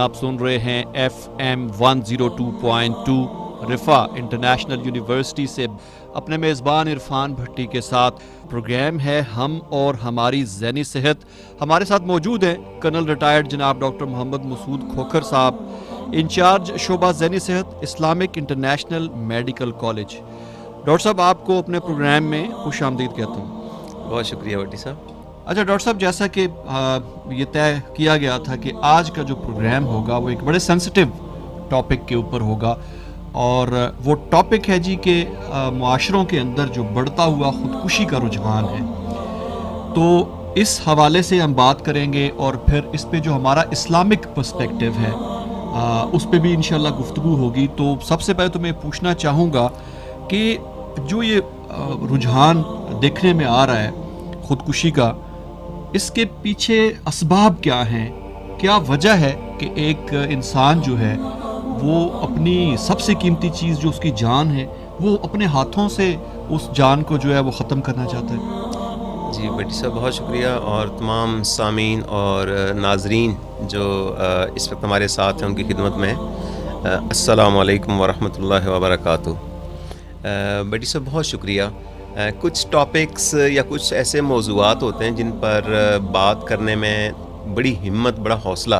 آپ سن رہے ہیں FM 102.2 رفا انٹرنیشنل یونیورسٹی سے اپنے میزبان عرفان بھٹی کے ساتھ پروگرام ہے ہم اور ہماری ذہنی صحت. ہمارے ساتھ موجود ہیں کرنل ریٹائرڈ جناب ڈاکٹر محمد مسعود کھوکھر صاحب, انچارج شعبہ ذہنی صحت Islamic international medical college. Doctor صاحب آپ کو اپنے پروگرام میں خوش آمدید کہتا ہوں. بہت شکریہ بھٹی صاحب. اچھا ڈاکٹر صاحب, جیسا کہ یہ طے کیا گیا تھا کہ آج کا جو پروگرام ہوگا وہ ایک بڑے سینسٹیو ٹاپک کے اوپر ہوگا, اور وہ ٹاپک ہے جی کہ معاشروں کے اندر جو بڑھتا ہوا خودکشی کا رجحان ہے. تو اس حوالے سے ہم بات کریں گے, اور پھر اس پہ جو ہمارا اسلامک پرسپیکٹیو ہے اس پہ بھی انشاءاللہ گفتگو ہوگی. تو سب سے پہلے تو میں پوچھنا چاہوں گا کہ جو یہ رجحان دیکھنے میں آ رہا ہے خودکشی کا, اس کے پیچھے اسباب کیا ہیں؟ کیا وجہ ہے کہ ایک انسان جو ہے وہ اپنی سب سے قیمتی چیز جو اس کی جان ہے وہ اپنے ہاتھوں سے اس جان کو جو ہے وہ ختم کرنا چاہتا ہے؟ جی بھٹی صاحب بہت شکریہ, اور تمام سامعین اور ناظرین جو اس وقت ہمارے ساتھ ہیں ان کی خدمت میں السلام علیکم ورحمۃ اللہ وبرکاتہ. بھٹی صاحب بہت شکریہ. کچھ ٹاپکس یا کچھ ایسے موضوعات ہوتے ہیں جن پر بات کرنے میں بڑی ہمت, بڑا حوصلہ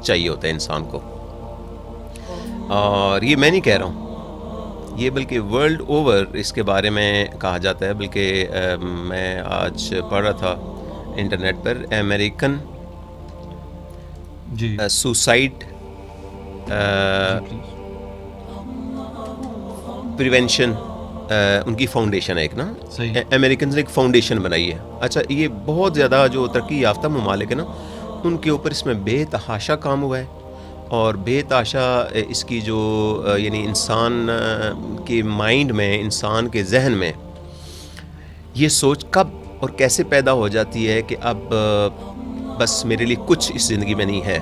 چاہیے ہوتا ہے انسان کو, اور یہ میں نہیں کہہ رہا ہوں, یہ بلکہ ورلڈ اوور اس کے بارے میں کہا جاتا ہے. بلکہ میں آج پڑھ رہا تھا انٹرنیٹ پر امریکن سوسائڈ پریونشن ان کی فاؤنڈیشن ہے ایک نا, امریکنز نے ایک فاؤنڈیشن بنائی ہے. اچھا, یہ بہت زیادہ جو ترقی یافتہ ممالک ہیں نا ان کے اوپر اس میں بے تحاشا کام ہوا ہے, اور بے تحاشا اس کی جو یعنی انسان کے مائنڈ میں, انسان کے ذہن میں یہ سوچ کب اور کیسے پیدا ہو جاتی ہے کہ اب بس میرے لیے کچھ اس زندگی میں نہیں ہے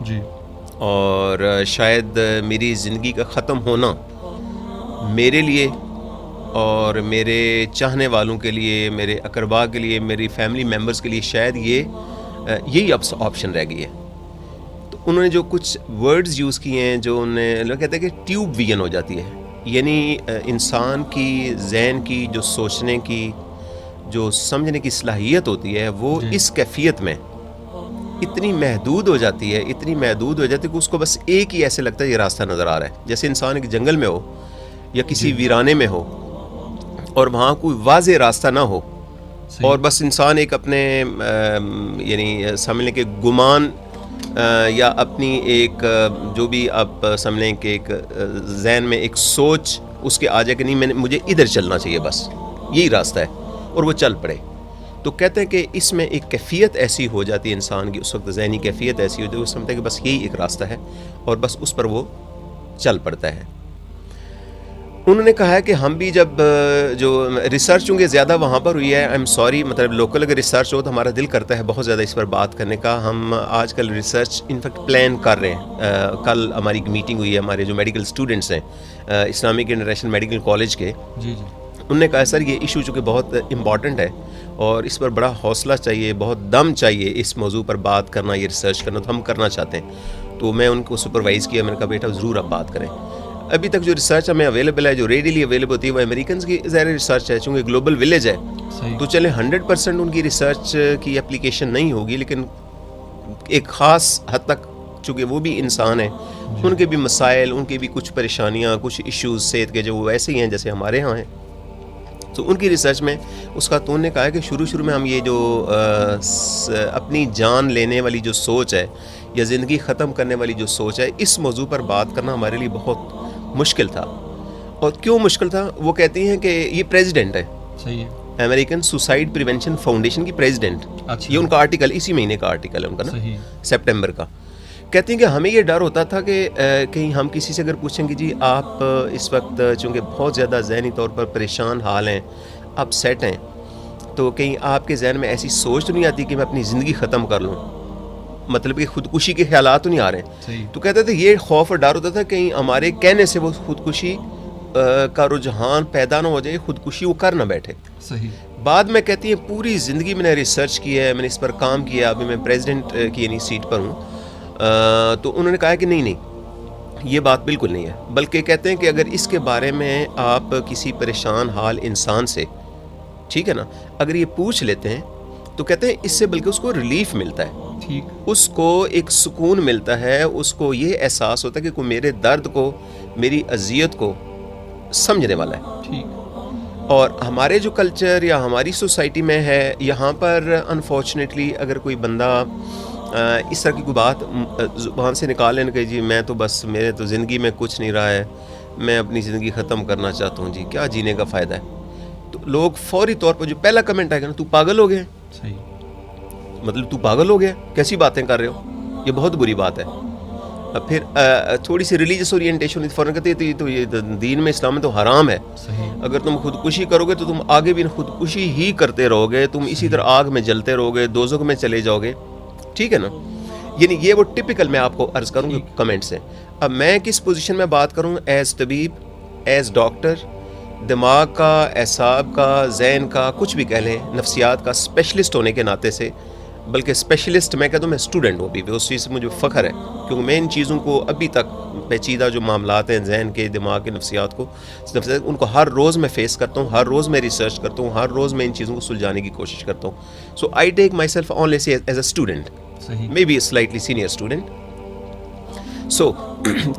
جی, اور شاید میری زندگی کا ختم ہونا میرے لیے اور میرے چاہنے والوں کے لیے, میرے اقربا کے لیے, میری فیملی ممبرز کے لیے شاید یہی آپشن رہ گئی ہے. تو انہوں نے جو کچھ ورڈز یوز کیے ہیں, جو انہیں لوگ کہتے ہیں کہ ٹیوب ویژن ہو جاتی ہے, یعنی انسان کی ذہن کی جو سوچنے کی, جو سمجھنے کی صلاحیت ہوتی ہے وہ اس کیفیت میں اتنی محدود ہو جاتی ہے, اتنی محدود ہو جاتی ہے کہ اس کو بس ایک ہی ایسے لگتا ہے یہ راستہ نظر آ رہا ہے. جیسے انسان ایک جنگل میں ہو یا کسی ویرانے میں ہو اور وہاں کوئی واضح راستہ نہ ہو, اور بس انسان ایک اپنے یعنی سمجھ لیں کہ گمان یا اپنی ایک جو بھی آپ سمجھ لیں کہ ایک ذہن میں ایک سوچ اس کے آ جائے کہ نہیں مجھے ادھر چلنا چاہیے, بس یہی راستہ ہے, اور وہ چل پڑے. تو کہتے ہیں کہ اس میں ایک کیفیت ایسی ہو جاتی ہے انسان کی, اس وقت ذہنی کیفیت ایسی ہوتی ہے, وہ سمجھتا ہے کہ بس یہی ایک راستہ ہے, اور بس اس پر وہ چل پڑتا ہے. انہوں نے کہا ہے کہ ہم بھی جب جو ریسرچ چونکہ زیادہ وہاں پر ہوئی ہے, آئی ایم سوری, مطلب لوکل اگر ریسرچ ہو تو ہمارا دل کرتا ہے بہت زیادہ اس پر بات کرنے کا. ہم آج کل ریسرچ انفیکٹ پلان کر رہے ہیں. کل ہماری ایک میٹنگ ہوئی ہے, ہمارے جو میڈیکل اسٹوڈنٹس ہیں اسلامک انٹرنیشنل میڈیکل کالج کے, انہوں نے کہا سر یہ ایشو چونکہ بہت امپورٹنٹ ہے اور اس پر بڑا حوصلہ چاہیے, بہت دم چاہیے اس موضوع پر بات کرنا, یہ ریسرچ کرنا, تو ہم کرنا چاہتے ہیں. تو میں ان کو سپروائز کیا, میں نے کہا بیٹا ضرور آپ بات کریں. ابھی تک جو ریسرچ ہمیں اویلیبل ہے, جو ریڈیلی اویلیبل ہوتی ہے, وہ امریکنز کی ظاہر ریسرچ ہے, چونکہ گلوبل ولیج ہے تو چلیں 100% ان کی ریسرچ کی اپلیکیشن نہیں ہوگی, لیکن ایک خاص حد تک چونکہ وہ بھی انسان ہیں, ان کے بھی مسائل, ان کی بھی کچھ پریشانیاں, کچھ ایشوز صحت کے جو وہ ایسے ہی ہیں جیسے ہمارے ہاں ہیں. تو ان کی ریسرچ میں اس خاتون نے کہا ہے کہ شروع میں ہم یہ جو اپنی جان لینے والی جو سوچ ہے یا زندگی ختم کرنے والی جو سوچ ہے, اس موضوع پر بات کرنا ہمارے لیے بہت مشکل تھا. اور کیوں مشکل تھا؟ وہ کہتی ہیں کہ یہ پریزیڈنٹ ہے, صحیح ہے, امریکن سوسائڈ پریونشن فاؤنڈیشن کی پریزیڈنٹ, یہ ان کا آرٹیکل, اسی مہینے کا آرٹیکل ہے ان کا نا, سپٹمبر کا. کہتی ہیں کہ ہمیں یہ ڈر ہوتا تھا کہ کہیں ہم کسی سے اگر پوچھیں کہ جی آپ اس وقت چونکہ بہت زیادہ ذہنی طور پر پریشان حال ہیں, اپ سیٹ ہیں, تو کہیں آپ کے ذہن میں ایسی سوچ تو نہیں آتی کہ میں اپنی زندگی ختم کر لوں, مطلب کہ خودکشی کے خیالات تو نہیں آ رہے ہیں. تو کہتے تھے یہ خوف اور ڈر ہوتا تھا کہیں ہمارے کہنے سے وہ خودکشی کا رجحان پیدا نہ ہو جائے, خودکشی وہ کر نہ بیٹھے. صحیح. بعد میں کہتی ہیں پوری زندگی میں نے ریسرچ کی ہے, میں نے اس پر کام کیا, ابھی میں پریزیڈنٹ کی یعنی سیٹ پر ہوں, تو انہوں نے کہا کہ نہیں یہ بات بالکل نہیں ہے، بلکہ کہتے ہیں کہ اگر اس کے بارے میں آپ کسی پریشان حال انسان سے، ٹھیک ہے نا، اگر یہ پوچھ لیتے ہیں تو کہتے ہیں اس سے بلکہ اس کو ریلیف ملتا ہے، ٹھیک، اس کو ایک سکون ملتا ہے، اس کو یہ احساس ہوتا ہے کہ کوئی میرے درد کو، میری اذیت کو سمجھنے والا ہے. ٹھیک، اور ہمارے جو کلچر یا ہماری سوسائٹی میں ہے، یہاں پر انفارچونیٹلی اگر کوئی بندہ اس طرح کی کوئی بات زبان سے نکال لینا کہ جی میں تو بس، میرے تو زندگی میں کچھ نہیں رہا ہے، میں اپنی زندگی ختم کرنا چاہتا ہوں، جی کیا جینے کا فائدہ ہے، تو لوگ فوری طور پر جو پہلا کمنٹ آئے گا نا، تو پاگل ہو گئے، صحیح، مطلب تو پاگل ہو گیا، کیسی باتیں کر رہے ہو، یہ بہت بری بات ہے. پھر تھوڑی سی ریلیجس اورینٹیشن ہوتی، فوراً کہتے ہیں تو یہ دین میں، اسلام میں تو حرام ہے، صحیح، اگر تم خودکشی کرو گے تو تم آگے بھی خودکشی ہی کرتے رہو گے، تم اسی طرح آگ میں جلتے رہو گے، دوزخ میں چلے جاؤ گے، ٹھیک ہے نا. یعنی یہ وہ ٹپیکل میں آپ کو عرض کروں گا کمنٹس ہیں. اب میں کس پوزیشن میں بات کروں، ایز طبیب، ایز ڈاکٹر، دماغ کا، اعصاب کا، ذہن کا، کچھ بھی کہہ لیں، نفسیات کا اسپیشلسٹ ہونے کے ناطے سے، بلکہ اسپیشلسٹ میں کہتا ہوں، میں اسٹوڈنٹ ہوں ابھی بھی، اس چیز سے مجھے فخر ہے، کیونکہ میں ان چیزوں کو ابھی تک پیچیدہ جو معاملات ہیں ذہن کے، دماغ کے، نفسیات کو، ان کو ہر روز میں فیس کرتا ہوں، ہر روز میں ریسرچ کرتا ہوں، ہر روز میں ان چیزوں کو سلجھانے کی کوشش کرتا ہوں. سو آئی ٹیک my self only as a student, صحیح، may be slightly senior student. سو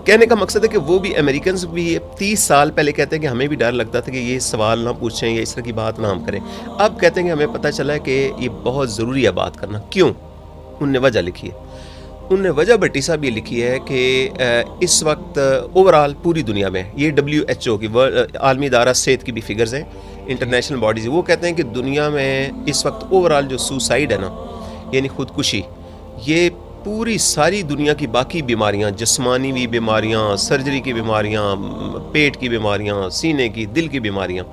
کہنے کا مقصد ہے کہ وہ بھی امریکنز بھی 30 سال پہلے کہتے ہیں کہ ہمیں بھی ڈر لگتا تھا کہ یہ سوال نہ پوچھیں یا اس طرح کی بات نہ ہم کریں. اب کہتے ہیں کہ ہمیں پتہ چلا ہے کہ یہ بہت ضروری ہے بات کرنا. کیوں؟ ان نے وجہ لکھی ہے. ان نے وجہ بھٹی صاحب یہ لکھی ہے کہ اس وقت اوور آل پوری دنیا میں، یہ WHO کی عالمی ادارہ صحت کی بھی فگرز ہیں، انٹرنیشنل باڈیز، وہ کہتے ہیں کہ دنیا میں اس وقت اوور آل جو سوسائڈ ہے نا، یعنی خودکشی، یہ پوری ساری دنیا کی باقی بیماریاں، جسمانی بھی بیماریاں، سرجری کی بیماریاں، پیٹ کی بیماریاں، سینے کی، دل کی بیماریاں،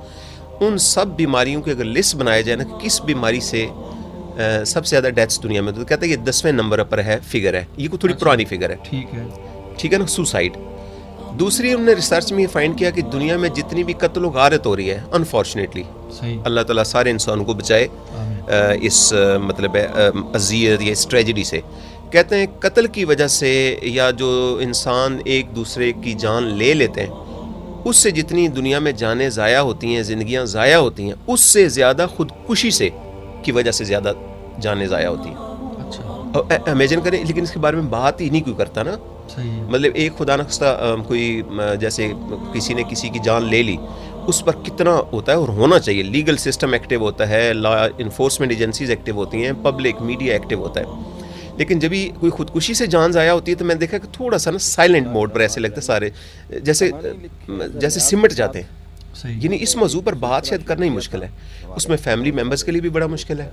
ان سب بیماریوں کے اگر لسٹ بنایا جائے نا کہ کس بیماری سے سب سے زیادہ ڈیتھس دنیا میں، تو کہتے ہیں یہ 10ویں نمبر پر ہے، فگر ہے، یہ کوئی تھوڑی پرانی فگر ہے، ٹھیک ہے نا، سوسائڈ. دوسری انہوں نے ریسرچ میں یہ فائنڈ کیا کہ دنیا میں جتنی بھی قتل و غارت ہو رہی ہے، انفارچونیٹلی، اللہ تعالیٰ سارے انسانوں کو بچائے اس مطلب اذیت یا اس ٹریجڈی سے. کہتے ہیں قتل کی وجہ سے یا جو انسان ایک دوسرے کی جان لے لیتے ہیں، اس سے جتنی دنیا میں جانیں ضائع ہوتی ہیں، زندگیاں ضائع ہوتی ہیں، اس سے زیادہ خودکشی سے کی وجہ سے زیادہ جانیں ضائع ہوتی ہیں. اچھا، امیجن کریں، لیکن اس کے بارے میں بات ہی نہیں کوئی کرتا نا. مطلب ایک خدا نخواستہ کوئی جیسے کسی نے کسی کی جان لے لی، اس پر کتنا ہوتا ہے، اور ہونا چاہیے. لیگل سسٹم ایکٹیو ہوتا ہے، لا انفورسمنٹ ایجنسیز ایکٹیو ہوتی ہیں، پبلک میڈیا ایکٹیو ہوتا ہے. لیکن جب ہی کوئی خودکشی سے جان ضائع ہوتی ہے تو میں نے دیکھا کہ تھوڑا سا نا سائلنٹ موڈ پر ایسے لگتا ہے، سارے جیسے سمٹ جاتے ہیں. یعنی اس موضوع پر بات شاید کرنا ہی مشکل ہے. اس میں فیملی ممبرس کے لیے بھی بڑا مشکل ہے،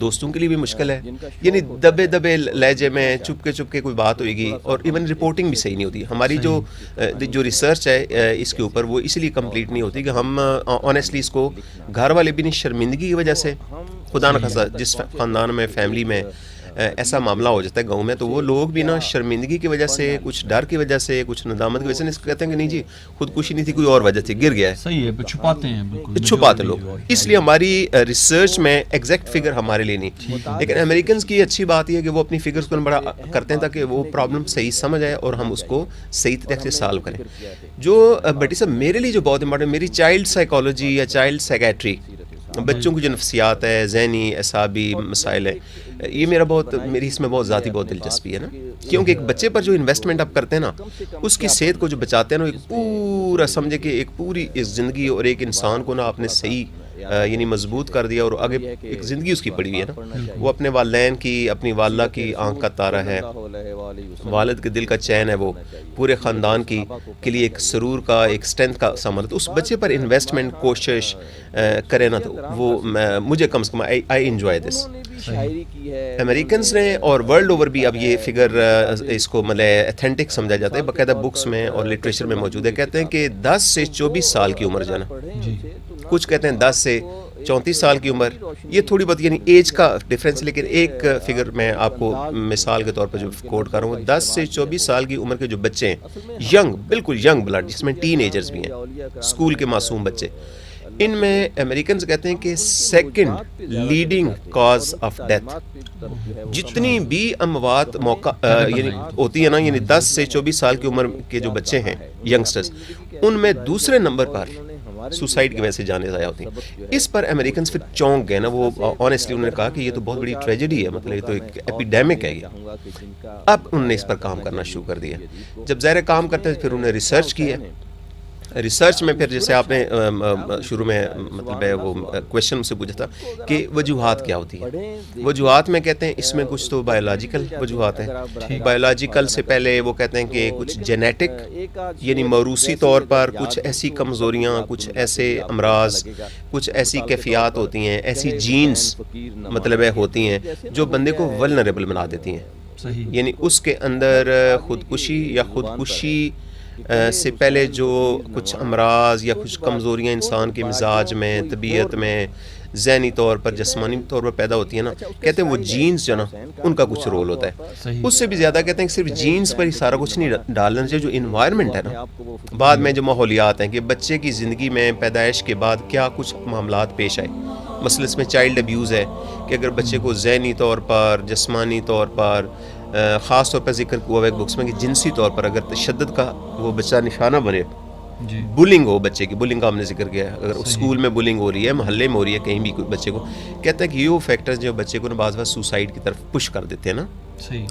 دوستوں کے لیے بھی مشکل ہے. یعنی دبے لہجے میں چپ کے کوئی بات ہوئے گی، اور ایون رپورٹنگ بھی صحیح نہیں ہوتی. ہماری جو ریسرچ ہے اس کے اوپر، وہ اس لیے کمپلیٹ نہیں ہوتی کہ ہم آنیسٹلی اس کو، گھر والے بھی نہیں، شرمندگی کی وجہ سے، خدا نخواستہ جس خاندان میں، فیملی میں ایسا معاملہ ہو جاتا ہے گاؤں میں، تو وہ لوگ بھی نا شرمندگی کی وجہ سے، کچھ ڈر کی وجہ سے، کچھ ندامت کی وجہ سے اس کو کہتے ہیں کہ نہیں جی خودکشی نہیں تھی، کوئی اور وجہ تھی، گر گیا ہے. صحیح ہے، چھپاتے ہیں، بالکل چھپاتے لوگ. اس لیے ہماری ریسرچ میں ایگزیکٹ فگر ہمارے لیے نہیں. لیکن امریکنز کی اچھی بات یہ ہے کہ وہ اپنی فگرز کو بڑا کرتے ہیں تاکہ وہ پرابلم صحیح سمجھ آئے اور ہم اس کو صحیح طریقے سے سالو کریں. جو بٹی صاحب میرے لیے جو بہت امپورٹنٹ، میری چائلڈ سائیکالوجی یا چائلڈ سائیکیٹری، بچوں کی جو نفسیات ہے، ذہنی اعصابی مسائل ہیں، یہ میری اس میں بہت ذاتی بہت دلچسپی ہے نا. کیونکہ ایک بچے پر جو انویسٹمنٹ آپ کرتے ہیں نا، اس کی صحت کو جو بچاتے ہیں نا، ایک پورا سمجھے کہ ایک پوری زندگی اور ایک انسان کو نا آپ نے صحیح یعنی مضبوط کر دیا، اور آگے ایک زندگی اس کی پڑی ہوئی ہے نا. وہ اپنے والدین کی، اپنی والدہ کی آنکھ کا تارہ ہے، والد کے دل کا چین ہے، وہ پورے خاندان کی کے لیے ایک سرور کا، ایک اسٹرینتھ کا سامان. تو اس بچے پر انویسٹمنٹ کوشش کرے نا، تو وہ مجھے کم سے کم آئی انجوائے دس. امریکنز نے اور ورلڈ اوور بھی اب یہ فگر اس کو مطلب اتھینٹک سمجھا جاتا ہے، باقاعدہ بکس میں اور لٹریچر میں موجود ہے. کہتے ہیں کہ 10 سے 24 سال کی عمر جانا، کچھ کہتے ہیں 10 سے 34 سال کی عمر، یہ تھوڑی بہت یعنی ایج کا ڈفرینس. لیکن ایک فگر میں آپ کو مثال کے طور پر جو کوٹ کر رہا ہوں، 10 سے 24 سال کی عمر کے جو بچے ہیں، ینگ، بالکل ینگ بلڈ، جس میں ٹین ایجرز بھی ہیں، اسکول کے معصوم بچے، ان میں امریکنز کہتے ہیں کہ second leading cause of death. جتنی بھی اموات موقع یعنی ہوتی ہے نا، یعنی 10 سے 24 سال کی عمر کے جو بچے ہیں ینگسٹرز، ان میں دوسرے نمبر پر سوسائڈ کی وجہ سے جانیں ضائع ہوتی ہیں. اس پر امریکنز پھر چونک گئے نا. وہ آنیسٹلی انہوں نے کہا کہ یہ تو بہت بڑی ٹریجڈی ہے، مطلب یہ تو ایک ایپیڈیمک ہے یہ. اب انہوں نے اس پر کام کرنا شروع کر دیا. جب ظاہر کام کرتے ہیں پھر انہوں نے ریسرچ کی ہے. ریسرچ میں پھر جیسے آپ نے شروع میں مطلب ہے وہ کویشچن مجھ سے پوچھا تھا کہ وجوہات کیا ہوتی ہیں. وجوہات میں کہتے ہیں اس میں کچھ تو بایولوجیکل وجوہات ہیں. بایولوجیکل سے پہلے وہ کہتے ہیں کہ کچھ جینیٹک یعنی موروثی طور پر کچھ ایسی کمزوریاں، کچھ ایسے امراض، کچھ ایسی کیفیات ہوتی ہیں، ایسی جینز مطلب ہے ہوتی ہیں جو بندے کو ولنریبل بنا دیتی ہیں. یعنی اس کے اندر خودکشی یا خودکشی سے پہلے جو کچھ امراض یا کچھ کمزوریاں انسان کے مزاج میں، طبیعت میں، ذہنی طور پر، جسمانی طور پر پیدا ہوتی ہیں نا، کہتے ہیں وہ جینز جو نا ان کا کچھ رول ہوتا ہے. اس سے بھی زیادہ کہتے ہیں کہ صرف جینز پر ہی سارا کچھ نہیں ڈالنا چاہیے. جو انوائرمنٹ ہے نا، بعد میں جو ماحولیات ہیں، کہ بچے کی زندگی میں پیدائش کے بعد کیا کچھ معاملات پیش آئے. مثلا اس میں چائلڈ ابیوز ہے کہ اگر بچے کو ذہنی طور پر، جسمانی طور پر، خاص طور پر ذکر ہوا ہے بکس میں کہ جنسی طور پر اگر تشدد کا وہ بچہ نشانہ بنے، بولنگ ہو بچے کی، بولنگ کا ہم نے ذکر کیا ہے، اگر اسکول میں بولنگ ہو رہی ہے، محلے میں ہو رہی ہے، کہیں بھی کوئی بچے کو، کہتا ہے کہ یہ فیکٹرز جو بچے کو نا بعض وقت سوسائڈ کی طرف پش کر دیتے ہیں نا.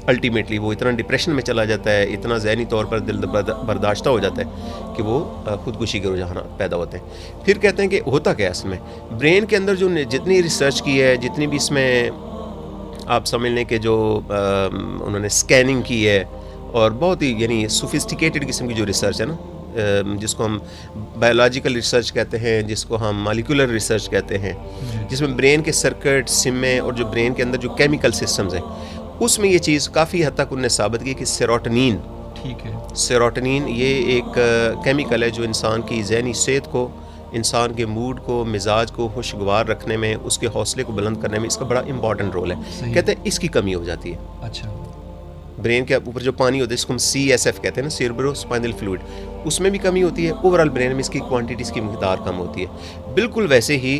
الٹیمیٹلی وہ اتنا ڈپریشن میں چلا جاتا ہے، اتنا ذہنی طور پر دل برداشتہ ہو جاتا ہے کہ وہ خودکشی کے رجحانات پیدا ہوتے ہیں. پھر کہتے ہیں کہ ہوتا کیا ہے اصل میں برین کے اندر. جو جتنی ریسرچ کی ہے، جتنی بھی اس میں آپ سمجھ لیں کہ جو انہوں نے اسکیننگ کی ہے، اور بہت ہی یعنی سوفسٹیکیٹڈ قسم کی جو ریسرچ ہے نا، جس کو ہم بایولوجیکل ریسرچ کہتے ہیں، جس کو ہم مالیکولر ریسرچ کہتے ہیں، جس میں برین کے سرکٹ، سمیں اور جو برین کے اندر جو کیمیکل سسٹمز ہیں، اس میں یہ چیز کافی حد تک انہوں نے ثابت کی کہ سیروٹونین، سیروٹونین یہ ایک کیمیکل ہے جو انسان کی ذہنی صحت کو، انسان کے موڈ کو، مزاج کو خوشگوار رکھنے میں، اس کے حوصلے کو بلند کرنے میں اس کا بڑا امپورٹنٹ رول ہے. کہتے ہیں اس کی کمی ہو جاتی ہے. اچھا، برین کے اوپر جو پانی ہوتا ہے، اس کو ہم CSF کہتے ہیں نا، سیربرو اسپائنل فلوئڈ، اس میں بھی کمی ہوتی ہے. اوور آل برین میں اس کی کوانٹٹی، اس کی مقدار کم ہوتی ہے. بالکل ویسے ہی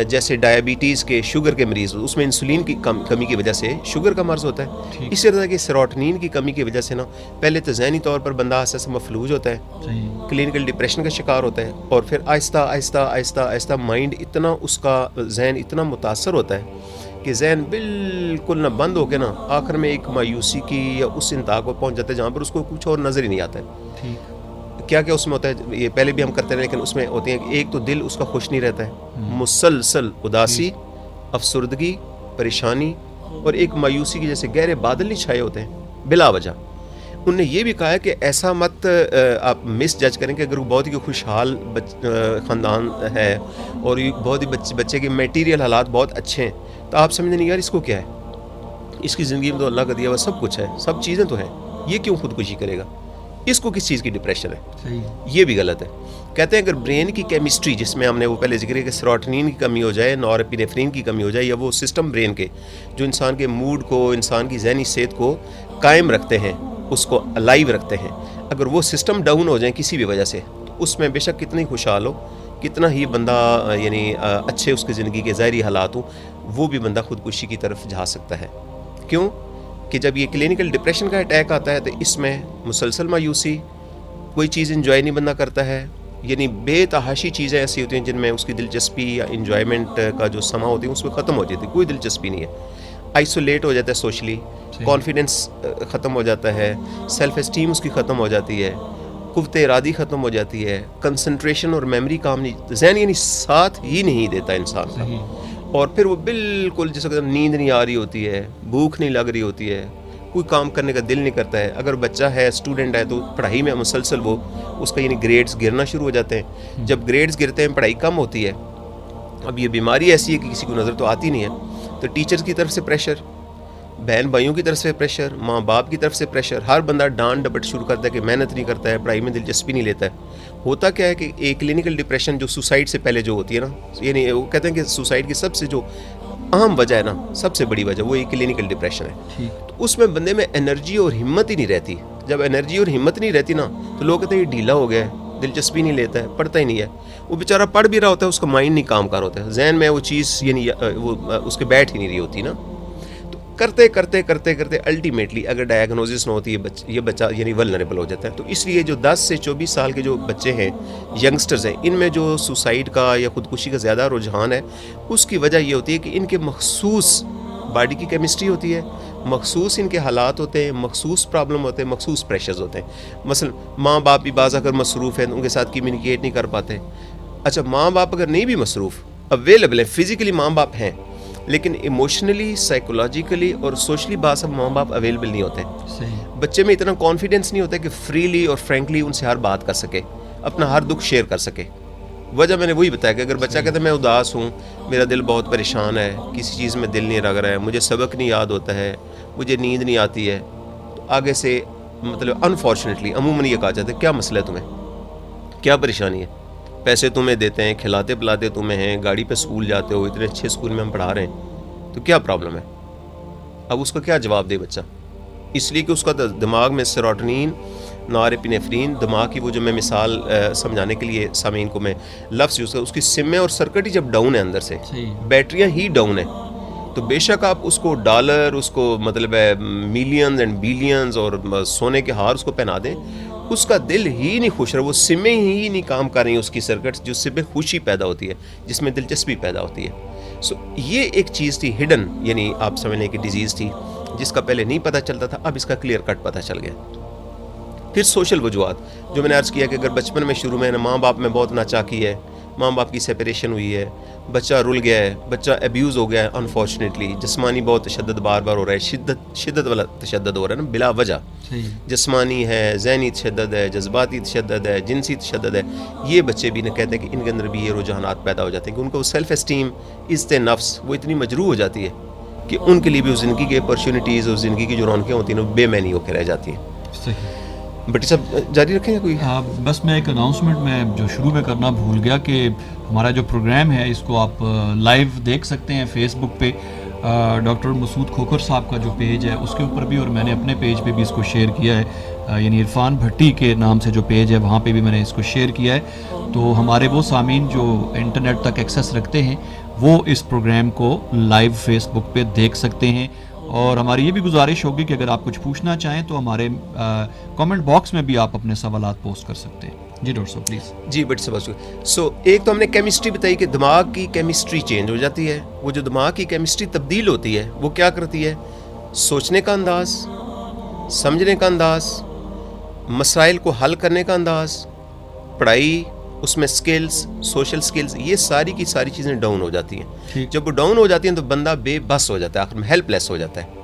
جیسے ڈائبٹیز کے، شوگر کے مریض، اس میں انسولین کی کمی کی وجہ سے شوگر کا مرض ہوتا ہے. اسی طرح کہ سیروٹونین کی کمی کی وجہ سے نا پہلے تو ذہنی طور پر بندہ آہستہ سے مفلوج ہوتا ہے، کلینکل ڈپریشن کا شکار ہوتا ہے، اور پھر آہستہ آہستہ آہستہ آہستہ مائنڈ اتنا، اس کا ذہن اتنا متاثر ہوتا ہے کہ ذہن بالکل نہ بند ہو کے نا آخر میں ایک مایوسی کی یا اس انتہا کو پہنچ جاتا ہے جہاں پر اس کو کچھ اور نظر ہی نہیں آتا ہے. کیا کیا اس میں ہوتا ہے، یہ پہلے بھی ہم کرتے ہیں، لیکن اس میں ہوتی ہیں کہ ایک تو دل اس کا خوش نہیں رہتا ہے، مسلسل اداسی، افسردگی، پریشانی، اور ایک مایوسی کی جیسے گہرے بادل نہیں چھائے ہوتے ہیں بلا وجہ. انہوں نے یہ بھی کہا ہے کہ ایسا مت آپ مس جج کریں کہ اگر وہ بہت ہی خوشحال خاندان ہے اور بہت ہی بچے کے میٹیریل حالات بہت اچھے ہیں، تو آپ سمجھیں نہیں یار اس کو کیا ہے، اس کی زندگی میں تو اللہ کا دیا ہوا سب کچھ ہے، سب چیزیں تو ہیں، یہ کیوں خودکشی کرے گا، اس کو کس چیز کی ڈپریشن ہے. یہ بھی غلط ہے. کہتے ہیں اگر برین کی کیمسٹری، جس میں ہم نے وہ پہلے ذکر کیا کہ سیروٹونین کی کمی ہو جائے، نور ایپینفرین کی کمی ہو جائے، یا وہ سسٹم برین کے جو انسان کے موڈ کو، انسان کی ذہنی صحت کو قائم رکھتے ہیں، اس کو الائیو رکھتے ہیں، اگر وہ سسٹم ڈاؤن ہو جائیں کسی بھی وجہ سے، اس میں بے شک کتنی خوشحال ہو، کتنا ہی بندہ یعنی اچھے اس کی زندگی کے ظاہری حالات ہوں، وہ بھی بندہ خودکشی کی طرف جا سکتا ہے. کیوں کہ جب یہ کلینکل ڈپریشن کا اٹیک آتا ہے تو اس میں مسلسل مایوسی، کوئی چیز انجوائے نہیں بندہ کرتا ہے، یعنی بے تحاشی چیزیں ایسی ہوتی ہیں جن میں اس کی دلچسپی یا انجوائمنٹ کا جو سما ہوتی ہے اس میں ختم ہو جاتی ہے، کوئی دلچسپی نہیں ہے. آئسولیٹ ہو جاتا ہے سوشلی، کانفیڈنس ختم ہو جاتا ہے، سیلف اسٹیم اس کی ختم ہو جاتی ہے، قوت ارادی ختم ہو جاتی ہے، کنسنٹریشن اور میموری کام نہیں، ذہن یعنی ساتھ ہی نہیں دیتا انسان کا. اور پھر وہ بالکل جس وقت نیند نہیں آ رہی ہوتی ہے، بھوک نہیں لگ رہی ہوتی ہے، کوئی کام کرنے کا دل نہیں کرتا ہے. اگر بچہ ہے، اسٹوڈنٹ ہے، تو پڑھائی میں مسلسل وہ اس کا یعنی گریڈز گرنا شروع ہو جاتے ہیں. جب گریڈز گرتے ہیں پڑھائی کم ہوتی ہے. اب یہ بیماری ایسی ہے کہ کسی کو نظر تو آتی نہیں ہے، تو ٹیچرز کی طرف سے پریشر، بہن بھائیوں کی طرف سے پریشر، ماں باپ کی طرف سے پریشر، ہر بندہ ڈانٹ ڈپٹ شروع کرتا ہے کہ محنت نہیں کرتا ہے، پڑھائی میں دلچسپی نہیں لیتا ہے. ہوتا کیا ہے کہ ایک کلینکل ڈپریشن جو سوسائڈ سے پہلے جو ہوتی ہے نا، یعنی وہ کہتے ہیں کہ سوسائڈ کی سب سے جو اہم وجہ ہے نا، سب سے بڑی وجہ وہ ایک کلینکل ڈپریشن ہے. تو اس میں بندے میں انرجی اور ہمت ہی نہیں رہتی. جب انرجی اور ہمت نہیں رہتی نا تو لوگ کہتے ہیں یہ ڈھیلا ہو گیا ہے، دلچسپی نہیں لیتا ہے, پڑھتا ہی نہیں ہے. وہ بیچارہ پڑھ بھی رہا ہوتا ہے, اس کا مائنڈ نہیں کام کر ہوتا ہے, ذہن میں وہ چیز یعنی وہ اس کے بیٹھ ہی نہیں رہی ہوتی نا. تو کرتے کرتے کرتے کرتے الٹیمیٹلی اگر ڈائگنوزس نہ ہوتی ہے یہ بچہ یعنی ولنریبل ہو جاتا ہے. تو اس لیے جو 10 سے 24 سال کے جو بچے ہیں, ینگسٹرز ہیں, ان میں جو سوسائڈ کا یا خودکشی کا زیادہ رجحان ہے, اس کی وجہ یہ ہوتی ہے کہ ان کے مخصوص باڈی کی کیمسٹری ہوتی ہے, مخصوص ان کے حالات ہوتے ہیں, مخصوص پرابلم ہوتے ہیں, مخصوص پریشرز ہوتے ہیں. مثلا ماں باپ بھی بعض اگر مصروف ہیں ان کے ساتھ کمیونیکیٹ نہیں کر پاتے. اچھا ماں باپ اگر نہیں بھی مصروف, اویلیبل ہیں, فزیکلی ماں باپ ہیں, لیکن ایموشنلی, سائیکولوجیکلی اور سوشلی بعض اب ماں باپ اویلیبل نہیں ہوتے. بچے میں اتنا کانفیڈنس نہیں ہوتا کہ فریلی اور فرینکلی ان سے ہر بات کر سکے, اپنا ہر دکھ شیئر کر سکے. وجہ میں نے وہی بتایا کہ اگر بچہ کہتا ہے میں اداس ہوں, میرا دل بہت پریشان ہے, کسی چیز میں دل نہیں لگ رہا ہے, مجھے سبق نہیں یاد ہوتا ہے, مجھے نیند نہیں آتی ہے, تو آگے سے مطلب انفارچونیٹلی عموماً یہ کہا جاتا ہے کیا مسئلہ ہے تمہیں, کیا پریشانی ہے, پیسے تمہیں دیتے ہیں, کھلاتے پلاتے تمہیں ہیں, گاڑی پہ اسکول جاتے ہو, اتنے اچھے اسکول میں ہم پڑھا رہے ہیں, تو کیا پرابلم ہے. اب اس کا کیا جواب دے بچہ, اس لیے کہ اس کا دماغ میں سیروٹونین, نارپینیفرین, دماغ کی وہ جو میں مثال سمجھانے کے لیے سامعین کو میں لفظ یوز کروں, اس کی سمیں اور سرکٹ ہی جب ڈاؤن ہے اندر سے, بیٹریاں ہی ڈاؤن ہیں, تو بے شک آپ اس کو ڈالر, اس کو مطلب ہے ملینز اینڈ بلینز اور سونے کے ہار اس کو پہنا دیں, اس کا دل ہی نہیں خوش رہا, وہ سمیں ہی نہیں کام کر رہی ہیں اس کی سرکٹس, جس سے خوشی پیدا ہوتی ہے, جس میں دلچسپی پیدا ہوتی ہے. سو یہ ایک چیز تھی ہڈن, یعنی آپ سمجھ لیں کہ ڈیزیز تھی جس کا پہلے نہیں پتہ چلتا تھا, اب اس کا کلیئر کٹ پتہ چل گیا. پھر سوشل وجوہات جو میں نے عرض کیا کہ اگر بچپن میں شروع میں ماں باپ میں بہت ناچاکی ہے, ماں باپ کی سیپریشن ہوئی ہے, بچہ رل گیا ہے, بچہ ایبیوز ہو گیا ہے انفارچونیٹلی, جسمانی بہت تشدد بار بار ہو رہا ہے, شدت والا تشدد ہو رہا ہے نا بلا وجہ, جسمانی ہے, ذہنی تشدد ہے, جذباتی تشدد ہے, جنسی تشدد ہے, یہ بچے بھی نہ کہتے ہیں کہ ان کے اندر بھی یہ رجحانات پیدا ہو جاتے ہیں کہ ان کو سیلف اسٹیم, عزت نفس وہ اتنی مجروح ہو جاتی ہے کہ ان کے لیے بھی زندگی کے اپرچونیٹیز اور زندگی کی جو رونقیں ہوتی ہیں وہ بے معنی ہو کے رہ جاتی ہیں. بٹی صاحب جاری رکھیں گے کوئی؟ بس میں ایک اناؤنسمنٹ میں جو شروع میں کرنا بھول گیا کہ ہمارا جو پروگرام ہے اس کو آپ لائیو دیکھ سکتے ہیں فیس بک پہ, ڈاکٹر مسعود کھوکھر صاحب کا جو پیج ہے اس کے اوپر بھی, اور میں نے اپنے پیج پہ بھی اس کو شیئر کیا ہے, یعنی عرفان بھٹی کے نام سے جو پیج ہے وہاں پہ بھی میں نے اس کو شیئر کیا ہے. تو ہمارے وہ سامعین جو انٹرنیٹ تک ایکسیس رکھتے ہیں وہ اس پروگرام کو لائیو فیس بک پہ دیکھ سکتے ہیں. اور ہماری یہ بھی گزارش ہوگی کہ اگر آپ کچھ پوچھنا چاہیں تو ہمارے کامنٹ باکس میں بھی آپ اپنے سوالات پوسٹ کر سکتے ہیں. جی ڈاکٹر صاحب پلیز. جی بٹ صاحب, سو ایک تو ہم نے کیمسٹری بتائی کہ دماغ کی کیمسٹری چینج ہو جاتی ہے. وہ جو دماغ کی کیمسٹری تبدیل ہوتی ہے وہ کیا کرتی ہے, سوچنے کا انداز, سمجھنے کا انداز, مسائل کو حل کرنے کا انداز, پڑھائی, اس میں سکلز, سوشل سکلز, یہ ساری کی ساری چیزیں ڈاؤن ہو جاتی ہیں. جب وہ ڈاؤن ہو جاتی ہیں تو بندہ بے بس ہو جاتا ہے, آخر میں ہیلپ لیس ہو جاتا ہے.